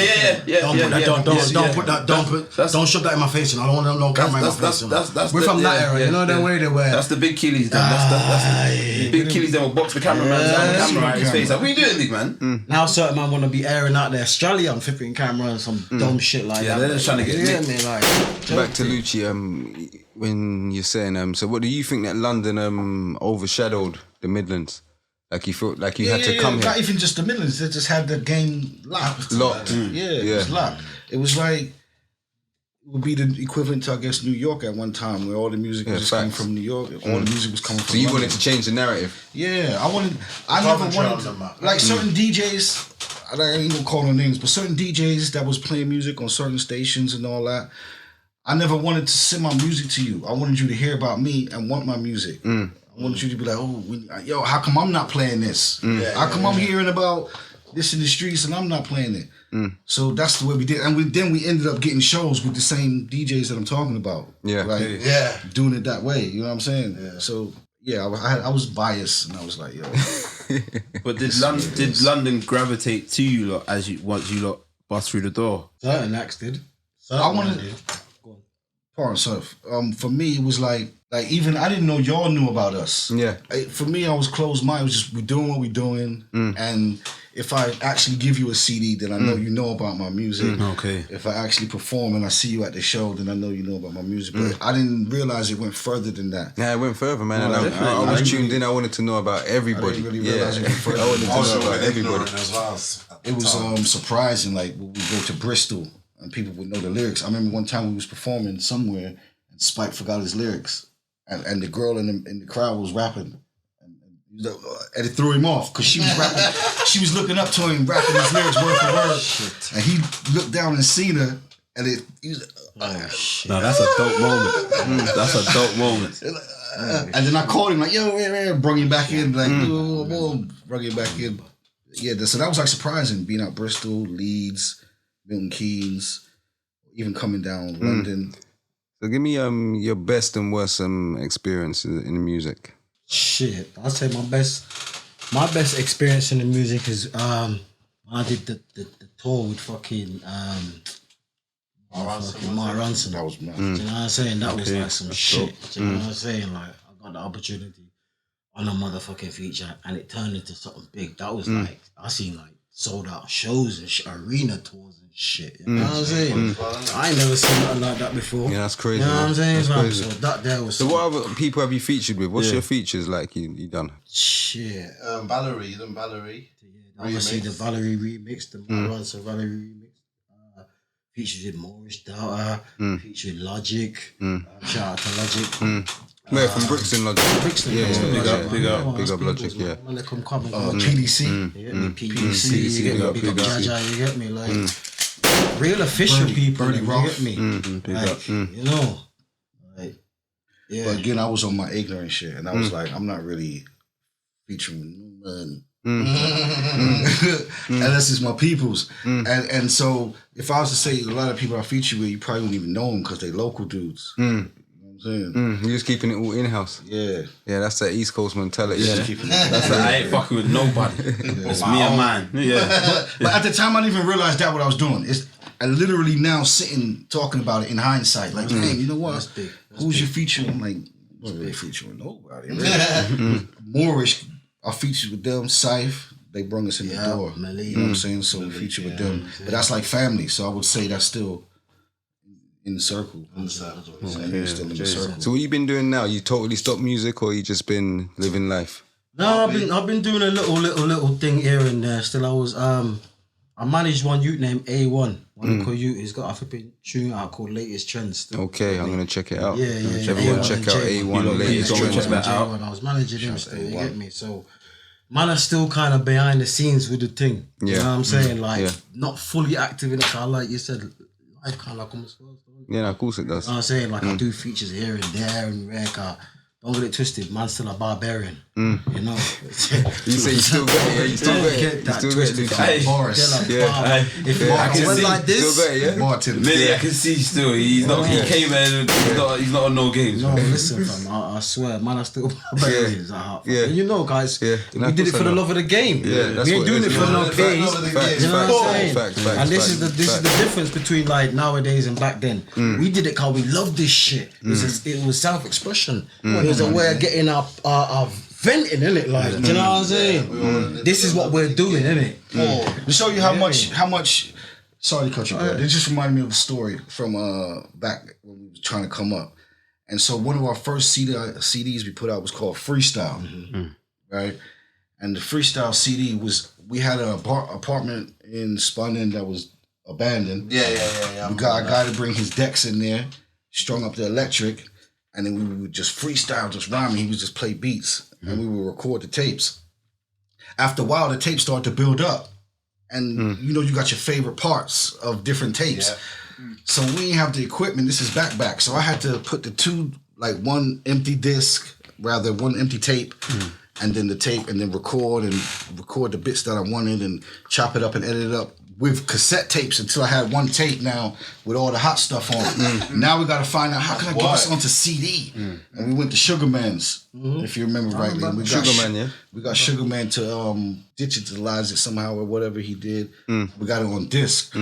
Yeah. Don't put that. Don't put that. Don't shove that in my face. And I don't want no camera in my face. We're from that era. You know the way they were. That's the big killies. That's the big killies. They will box the cameraman down the camera in his face. Like, what are you doing, big man? Now certain man want to be airing out their Australia on flipping camera and some dumb shit like that. they're just trying to get You nicked. me? Like, Back to Lucci, when you're saying so what do you think that London overshadowed the Midlands? Like you felt like you had to come Not here. even just the Midlands. They just had the game locked. Locked. It was locked. It was like it would be the equivalent to, I guess, New York at one time, where all the music was just coming facts. from New York. All the music was coming from. So you London. wanted to change the narrative. Yeah, I never Coventry wanted on the map. like certain DJs. I ain't gonna call no names, but certain DJs that was playing music on certain stations and all that. I never wanted to send my music to you. I wanted you to hear about me and want my music. I wanted you to be like, yo, how come I'm not playing this? How come I'm hearing about this in the streets and I'm not playing it? So that's the way we did. And then we ended up getting shows with the same DJs that I'm talking about. Yeah. Like, doing it that way. You know what I'm saying? Yeah. So, yeah, I was biased and I was like, yo. But did London gravitate to you lot once you lot bust through the door? certain acts did. I wanted. Pardon, so for me, it was like even I didn't know y'all knew about us. Yeah. For me, I was closed minded. It was just we're doing what we're doing, and if I actually give you a CD, then I know you know about my music. Okay. If I actually perform and I see you at the show, then I know you know about my music. But I didn't realize it went further than that. Yeah, it went further, man. No, And definitely. I was I tuned really- in. I wanted to know about everybody. I didn't really realize it went further. I wanted to Also, know about everybody. ignorant as well. It was surprising. Like when we go to Bristol and people would know the lyrics. I remember one time we was performing somewhere and Spike forgot his lyrics, and the girl in the crowd was rapping. And it threw him off because she was rapping. She was looking up to him, rapping his lyrics word for word. And he looked down and seen her, and he was No, that's a dope moment. That's a dope moment. And then I called him like, yo, brought him back in, like, brought him back in. Yeah, so that was like surprising, being out Bristol, Leeds, Milton Keynes, even coming down London. So give me your best and worst experience in music. Shit, I'll say my best experience in the music is I did the tour with fucking Mark Ronson. That was mad. Do you know what I'm saying? That was like some shit. Do you know what I'm saying? Like I got the opportunity on a motherfucking feature and it turned into something big. That was like I seen like sold out shows and arena tours and shit. You know what I'm saying? I ain't never seen nothing like that before. Yeah, that's crazy. You know what I'm saying? That's crazy. So that there was. So what other people have you featured with? What's your features like you done? Shit. Valerie, you done Valerie. Obviously the Valerie remix, the Mark Ronson Valerie remix. Featured with Morris Daughter, featured Logic. Shout out to Logic. Where from Brixton Logic? Brixton, Yeah, big up. Big up Logic, yeah. Man, they come comment. PDC. You get me? PDC, you get me? Big up Jaja, you get me? Like, real official people, Birdie you Roth. get me? Like, you know, like, yeah. But again, I was on my ignorant shit, and I was like, I'm not really featuring none. Unless it's my peoples. And so if I was to say a lot of people I feature with, you probably wouldn't even know them because they local dudes. You know what I'm saying? You're just keeping it all in-house. Yeah. Yeah, that's that East Coast mentality. Yeah. That's like, I ain't fucking with nobody. It's me and mine. Yeah. But at the time, I didn't even realize that what I was doing. I literally now sitting talking about it in hindsight. Like, damn, you know what? That's big. Who's your feature? I'm like, I'm not really featuring nobody. Moorish, I featured with them. Scythe, they brung us in the door. You know what I'm saying? So we featured with them. But that's like family. So I would say that's still in the circle. Still in the circle. So what you been doing now? You totally stopped music or you just been living life? No, I've been doing a little thing here and there. Still, I was I managed one youth named A1. One called youth. He's got a flipping tune out called Latest Trends. Still. Okay, I'm gonna check it out. Yeah. Everyone check out A1 Latest Trends. I was managing him still. You get me? So. Man, are still kind of behind the scenes with the thing. You know what I'm saying? Like, not fully active in it. Cause like you said, life kind of comes first. Yeah, of course it does. You know what I'm saying? Like, I do features here and there and rare. Don't get it twisted. Man's still a barbarian. You know? You say you still got it, yeah? You still got it. Get that You still twisted. got it. Boris. If Martin went like this, Still got it, yeah? Martin. Lily, I can see still. He's not. He came in. He's not on no games. no, listen, fam. I swear, man, I still barbarians. Yeah. And you know, guys, Yeah. we did it for the love of the game. Yeah, that's we ain't what doing it it is. for no Facts, gaze. love of the Facts, You know what I'm saying? facts, And this is the difference between like nowadays and back then. We did it because we loved this shit. It was self-expression. It was a way of getting our venting, innit? Like, do you know what I'm saying? This is what we're doing, innit? To show you how much. Sorry to cut you, bro. It just reminded me of a story from back when we was trying to come up. And so one of our first CDs we put out was called Freestyle, right? And the Freestyle CD was, we had an apartment in Spunden that was abandoned. Yeah. We got a guy to bring his decks in there, strung up the electric, and then we would just freestyle, just rhyming. He would just play beats, and we would record the tapes. After a while, the tapes started to build up, and you know you got your favorite parts of different tapes. Yeah. So we didn't have the equipment. This is back. So I had to put the two, like one empty one empty tape, and then the tape, and then record the bits that I wanted, and chop it up and edit it up with cassette tapes until I had one tape now with all the hot stuff on it. Now we got to find out how can I get this onto CD. And we went to Sugarman's, if you remember rightly. We got Sugarman, yeah? We got Sugarman to digitalize it somehow or whatever he did. We got it on disc.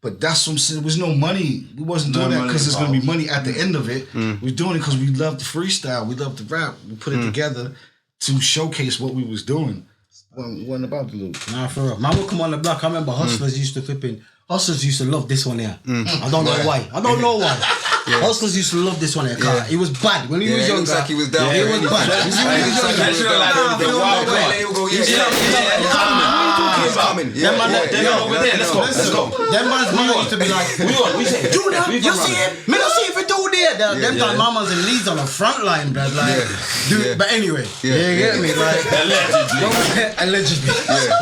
But that's what I'm saying. There was no money. We wasn't doing that because there's going to be money at the end of it. We was doing it because we loved the freestyle. We loved the rap. We put it together to showcase what we was doing. Wasn't about the loot. Nah, for real. Man would come on the block. I remember Hustlers used to Hustlers used to love this one here. I don't know why. Hustlers used to love this one here. It was bad. When he was it younger, looks like he was down it there. was bad. You see when he was younger? Them man's mother used to be like, Junior, you see him? Me don't see if you do there. Them time mamas and Leeds on the front line, bruv. Like, but anyway, you get me? Like, allegedly.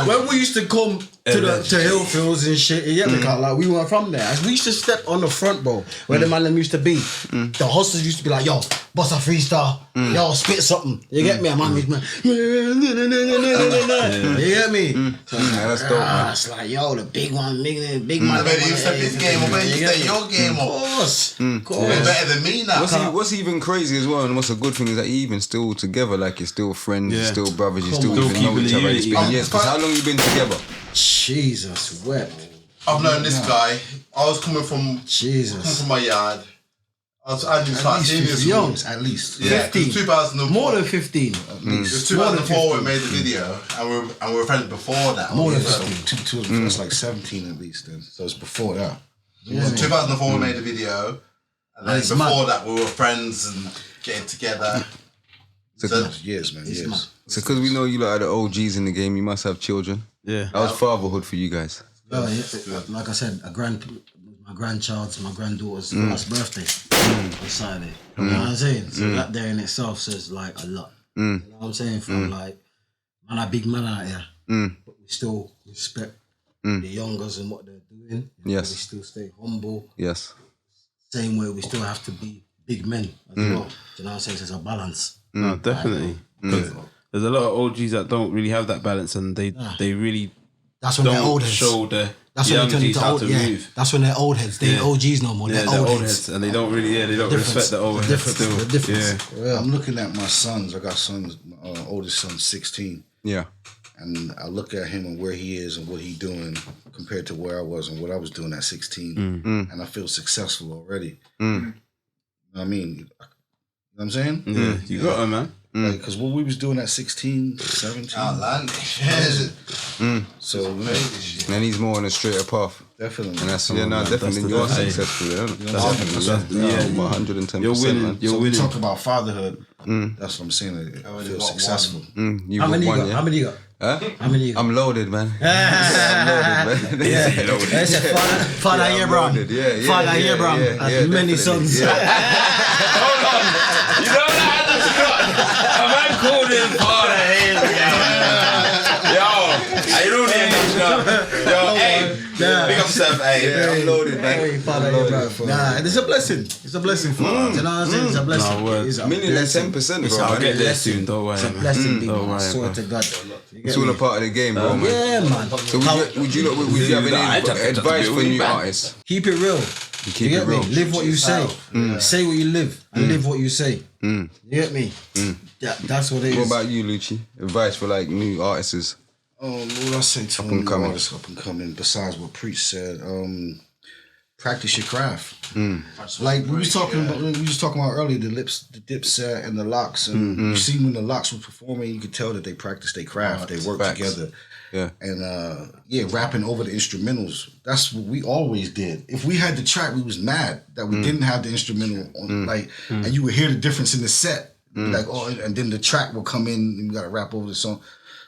When we used to come to Hillfields and shit, you get me? Like, we weren't from there. As we used to step on the front, bro, where the man them used to be. The hustlers used to be like, yo, bust a freestyle. Yo, spit something. You get me? And man, you get me? That's dope, man. It's like, yo, the big one, big man. I bet you set this game up, you set your game up. Of course. You're better than me now. What's even crazy as well, and what's a good thing is that you even still together, like you're still friends, you're still brothers, you still even know each other. It's been years. Because how long you been together? Jesus, wet. I've known this guy. I was coming from my yard. I didn't start seeing this young, at least. Yeah, 15. 2004. More than 15. At least. It was 2004 we made the video, and we were friends before that. More than 15. It's like 17 at least then. So it's before that. Yeah. So 2004 we made the video, and then before that we were friends and getting together. So years, man. Years. So because we know you lot are the OGs in the game, you must have children. Yeah. How's fatherhood for you guys? Like I said, my granddaughter's last birthday on Saturday. You know what I'm saying? So that there in itself says like a lot. You know what I'm saying? From like, man, a big man out here, but we still respect the youngers and what they're doing. Yes. We still stay humble. Yes. Same way we still have to be big men as well. You know what I'm saying? There's a balance. No, definitely. There's a lot of OGs that don't really have that balance, and they really that's when they're old don't heads. show the That's when young they turn G's into how old. to Yeah, move. that's when they're old heads. They ain't OGs no more. Yeah, they're old heads, and they don't really, they don't respect the old heads still. The difference. Yeah. I'm looking at my sons. I got sons. My oldest son's 16. Yeah. And I look at him and where he is and what he's doing compared to where I was and what I was doing at 16. And I feel successful already. You know what I mean? You know what I'm saying? Yeah, you got him, man. Like, because what we was doing at 16, 17. Outlandish. So, And he's more on a straighter path. definitely. And that's, definitely you are successful. Yeah, 110%. You're winning. Man. You're So we winning. talk about fatherhood. That's what I'm saying. I feel successful. You How many you won, got? yeah? How many you got? Huh? How many you got? I'm loaded, man. I'm loaded, man. That's a Father Abraham. Father Abraham has many sons. You know that? A man called him Father Abraham. Yo, I don't need this stuff. Yo, hey, big up yourself, hey. I'm loaded, man. Hey, Father Abraham. Nah, it's a blessing. It's a blessing for us. You know what I'm saying? It's a blessing. No, word. It's a Meaning like blessing. 10%, It's bro. a I'll get there blessing. soon, don't worry, It's a man. blessing, big Don't man. I worry, swear bro. to God. It's all a part of the game, bro, man. Yeah, man. So would you have any advice for new artists? Keep it real. Keep You it get me? real. Live what you say. Say what you live and live what you say. You get me? That's what it is. What about you, Lucci? Advice for like new artists? What I say to Up and coming. artists up and coming, besides what Preach said, practice your craft. Like we was talking about earlier, the Dipset and the Locks, and you see when the Locks were performing, you could tell that they practiced their craft, they worked Facts. together. Yeah. And rapping over the instrumentals. That's what we always did. If we had the track, we was mad that we didn't have the instrumental on, and you would hear the difference in the set. Like, and then the track will come in and you gotta rap over the song.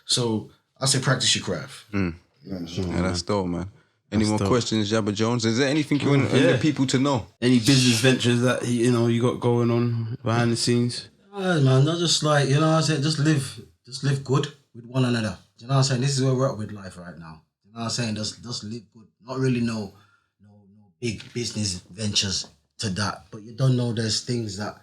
So I say practice your craft. You know what I'm saying? Yeah, that's dope, man. Any more questions, Jabba Jones? Is there anything you want the people to know? Any business ventures that you got going on behind the scenes? Man, not just like, you know what I'm saying, just live good with one another. You know what I'm saying? This is where we're at with life right now. You know what I'm saying? Just live good. Not really no big business ventures to that. But you don't know there's things that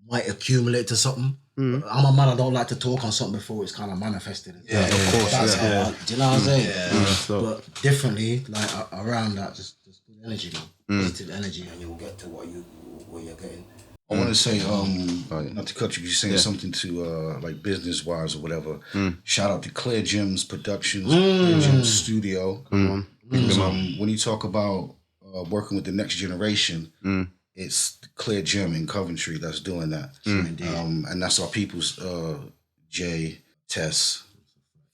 might accumulate to something. I'm a man, I don't like to talk on something before it's kind of manifested. Yeah, of course. That's how I, do you know what I'm saying? So, But differently, like around that, just good energy, positive energy, and you'll get to what you're getting. I want to say, not to cut you, you're saying something to like business wise or whatever. Shout out to Clear Gems Productions, Clear Gems Studio. Because when you talk about working with the next generation, it's Clear Gem in Coventry that's doing that. And that's our people's Jay, Tess,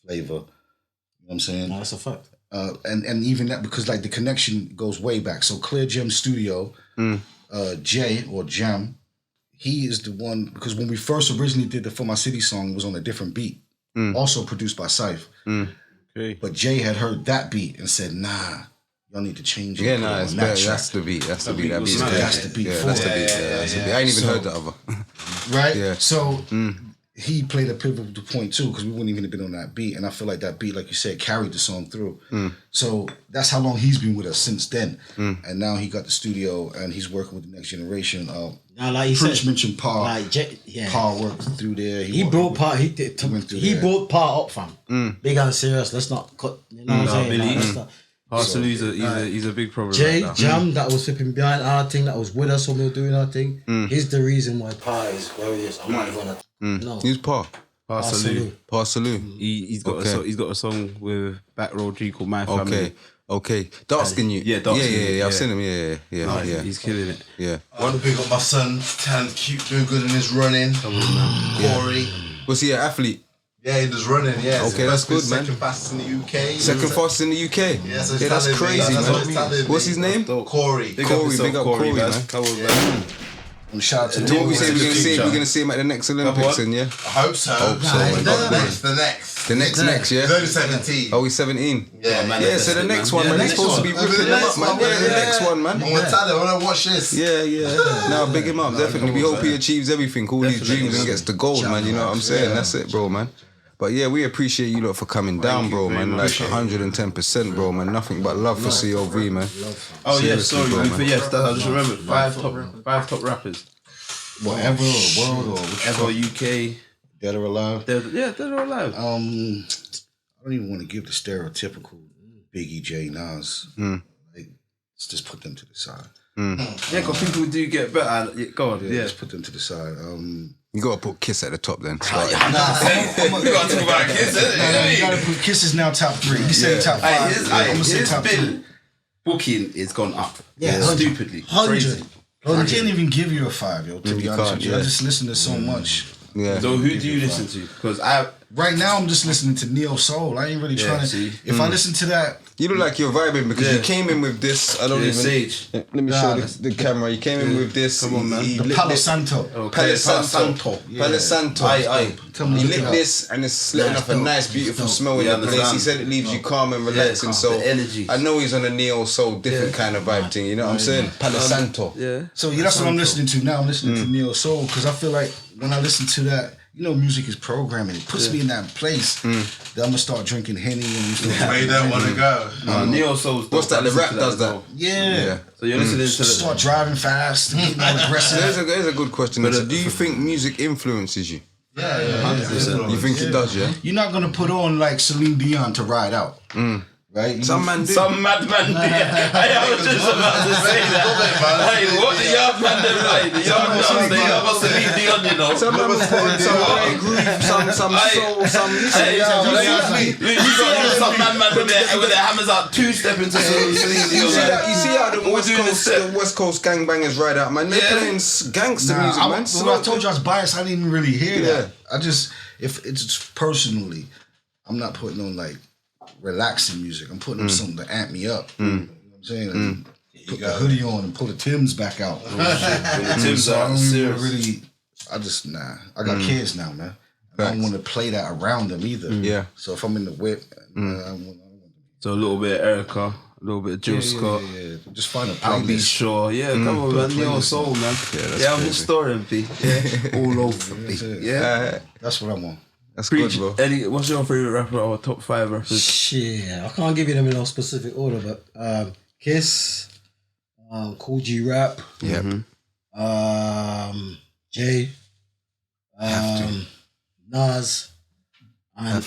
Flavor. You know what I'm saying? No, that's a fact. And even that, because like the connection goes way back. So Clear Gem Studio, Jay or Jam, he is the one, because when we first originally did the For My City song, it was on a different beat, also produced by Syph. okay. But Jay had heard that beat and said, nah, y'all need to change it. Yeah, put it no, on it's that better. track. That's the beat. That's the beat. That was beat. mad. That's the beat. Yeah, for that's it. the beat. Yeah, that's the beat. I ain't even So- heard the other. Right? Yeah. So he played a pivotal point too, because we wouldn't even have been on that beat. And I feel like that beat, like you said, carried the song through. So that's how long he's been with us since then. And now he got the studio and he's working with the next generation. Now, like you Prince said, mentioned Pa. yeah. Pa worked through there. He brought part. He went through he there. brought part up, fam. Big and serious. Let's not cut. You know what I'm saying? Billy. Like, let's not- He's a big problem. Jay right now. Jam that was flipping behind our thing, that was with us when we were doing our thing. He's the reason why Pa is where he is. I'm not even gonna. No. Who's Pa? Parsaloo. Parsaloo. He's got he's got a song with Back Row G called My Family. Okay. Dark skin you. Yeah, dark skin you, Yeah. I've yeah. seen him. Yeah. He's killing it. Yeah. I want to pick up my son, talent, cute, doing good in his running. Corey. Was he an athlete? Yeah, he does running, yeah. Okay, that's good, man. Second fastest in the UK. Second fastest in the UK. Yeah, so Yeah, that's talented, crazy, that's what he's man. talented. What's his name? Corey. Corey, big up Corey, man. And shout out to So what we say him. we're gonna see him at the next Olympics, and yeah, I hope so. man. The next. the next, yeah. He's only 17. Oh, he's 17. Yeah, So the next one, Yeah, man. the He's next supposed to one. be ripping him up, man. Yeah, the next one, man. I'm gonna tell him, I want to watch this. Yeah. Now big him up, definitely. We hope he achieves everything, all his dreams, and gets the gold, man. You know what I'm saying? That's it, bro, man. But yeah, we appreciate you lot for coming down, bro, man. Like 110%, bro, man. Nothing but love for C.O.V, man. Oh yeah, Seriously, sorry, bro, we man. forget. I just remembered five top rappers. Whatever, or world, or Ever whichever. UK. Dead or alive. They're alive. I don't even want to give the stereotypical Biggie, J, Nas. Like, let's just put them to the side. Yeah, because people do get better. Go on, yeah. Let's put them to the side. You gotta put Kiss at the top then. You got to talk about Kiss, You gotta put Kiss is now top 3. You said top 5. I'm gonna say His top 2. booking is gone up. Yeah, Stupidly. 100. I can't even give you a 5, yo. To be You honest can't, with you, I yeah. just listen to so much. Yeah. So who do you listen to? Because Right now, I'm just listening to Neo Soul. I ain't really trying to. see. If I listen to that, You look like you're vibing because you Yeah. came in with this. I don't Yeah, even. Sage. Let me show the camera. You came in with this. Come on, man. He the lit Palo this- Santo. Palo Santo. Palo Santo. Aye. Tell me He to look it lit up. this and it's letting off a nice, beautiful smell in You the place. understand? He said it leaves you calm and relaxing. calm. So The energy. I know he's on a neo soul, different kind of vibe thing. You know what I'm saying? Palo Santo. Yeah. So yeah, that's what I'm listening to now. I'm listening to Neo Soul because I feel like when I listen to that, you know, music is programming. It puts me in that place that I'm gonna start drinking Henny and stuff. Where you don't want to go. Neo Soul's What's that? The Listen rap to does as that. well. Yeah. So you're listening to Start driving fast, getting all So aggressive. there's a good question. So do you think music influences you? Yeah. You think it does, yeah? You're not gonna put on like Celine Dion to ride out, right? Some man do. Some madman did. I was just about to say that. Hey, what the yard man did like? The yard man, they must have leave Dion, you know. Some man put some reggae groove, some soul, some. Hey, you got some madman with their hammers out, two-step into Celine Dion. You see how the We're doing the step. West Coast gangbangers ride out, man. They're playing gangster music, man. I told you I was biased. I didn't even really hear that. I just, if it's personally, I'm not putting on like relaxing music. I'm putting on something to amp me up. You know what I'm saying? Like, put the hoodie on and pull the Timbs back out. Tim's So I out, don't even serious. really. I just I got kids now, man. I don't want to play that around them either. Yeah. So if I'm in the whip, I want So a little bit of Erica, a little bit of Jill Scott. yeah. Just find a I'll be playlist. sure. Yeah, come on, man. Neo Soul, man. Yeah, I'm historian, B. Yeah, all over, B. Yeah. That's what I'm on. That's Preach. good, bro. Eddie, what's your favorite rapper or top 5 rappers? Shit, I can't give you them in no specific order, but Kiss, Cool G Rap, Yep. Jay, Nas, and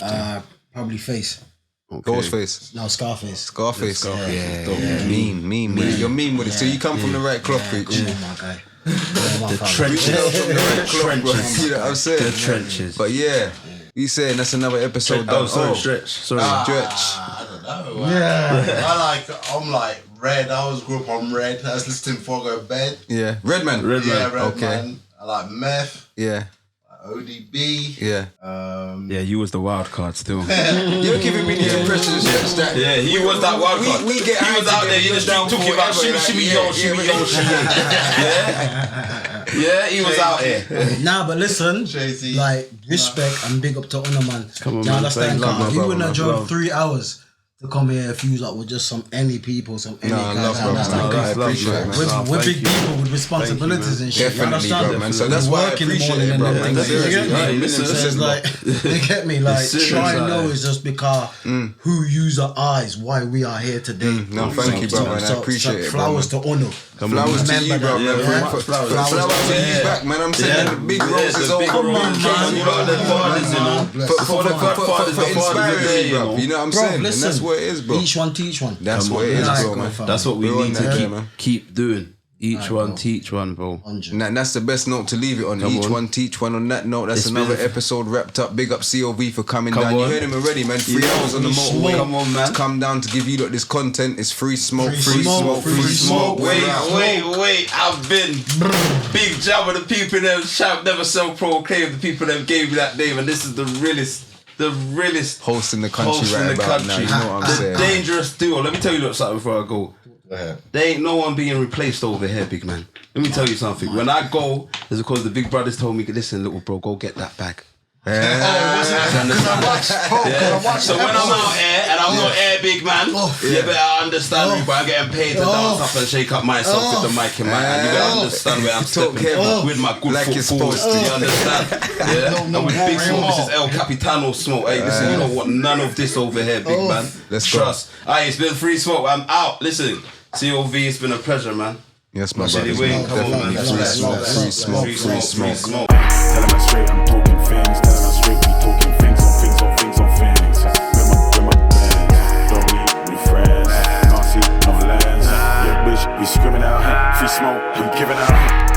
probably Face. Ghostface. No, Scarface. Scarface. Yeah. Mean. You're mean with it. So you come from the right club, Preach. Yeah, my guy. The trenches. You know what I'm saying? The trenches. But yeah, you saying that's another episode. Oh, sorry, Stretch. Sorry. Stretch. I don't know. Yeah. I'm like Red. I was grew up on Red. I was listening before I go to bed. Yeah. Redman. Yeah, Red Okay. Man. I like Meth. Yeah. ODB. Yeah. Yeah, you was the wild card still. You're giving me the impression that Yeah, he was that wild card. we get he was out there in the street talking about shimmy yo, Yeah, he was out here. Nah, but listen, Jay-Z. like respect and big up to Honor Man. Come on, Do you man. understand? Thank love, He my wouldn't have brother, drove love. 3 hours to to come here if you like were just some any people, some any No, guys. I love, bro, That's man. like I appreciate it, man. we're big people with responsibilities and shit. Definitely, you understand? bro, man. So that's why I work in the appreciate morning it, bro, and man. everything. You get me? Listen, So it's like, you get me? Like, try and know is just because who use our eyes, why we are here today. No, thank you, bro, man. I appreciate it, bro, flowers to honor. Flowers to you, bro, man. Flowers to you back, man. I'm saying the big roses all come on, man. You got the fathers, you know. For inspiring me, bro. You know what I'm saying? And Listen, that's what it is, bro. Each one teach one. That's what it is, bro, man. That's what we We're on need that, to man. keep doing. Each one, teach one, bro. And that's the best note to leave it on. Each one, teach one. On that note, that's another episode wrapped up. Big up C.O.V for coming down. You heard him already, man. 3 hours on the motorway. Come on, man. To come down to give you lot this content. It's free smoke. Wait. I've been big job of the people them shout never self-proclaimed. The people them gave me that name, and this is the realest host in the country host in right the about country. now. You know what I'm saying? Dangerous duo. Let me tell you something before I go. There ain't no one being replaced over here, big man. Let me tell you something. When I go, it's because the big brothers told me, listen, little bro, go get that bag. So when I'm out here and I'm not here, big man, you better understand me, but I'm getting paid to dance up and shake up myself with the mic in my hand. You better understand where I'm stepping with my good like foot it's forward. supposed to. You understand? Yeah? And with big smoke, this is El Capitano smoke. Hey, listen, you don't want none of this over here, big man. Let's go. Trust. Hey, it's been 3Smoke. I'm out. Listen, C.O.V, it's been a pleasure, man. Yes, my Chili brothers, Wing, man. come on, man. Definitely. Free smoke. Tell them I'm straight, I'm talking things. Tell them I'm straight, we talking things on things on things on things. With my bands, don't need me friends. Can't see no lens. Yeah, bitch, we screaming out. 3Smoke, I'm giving out.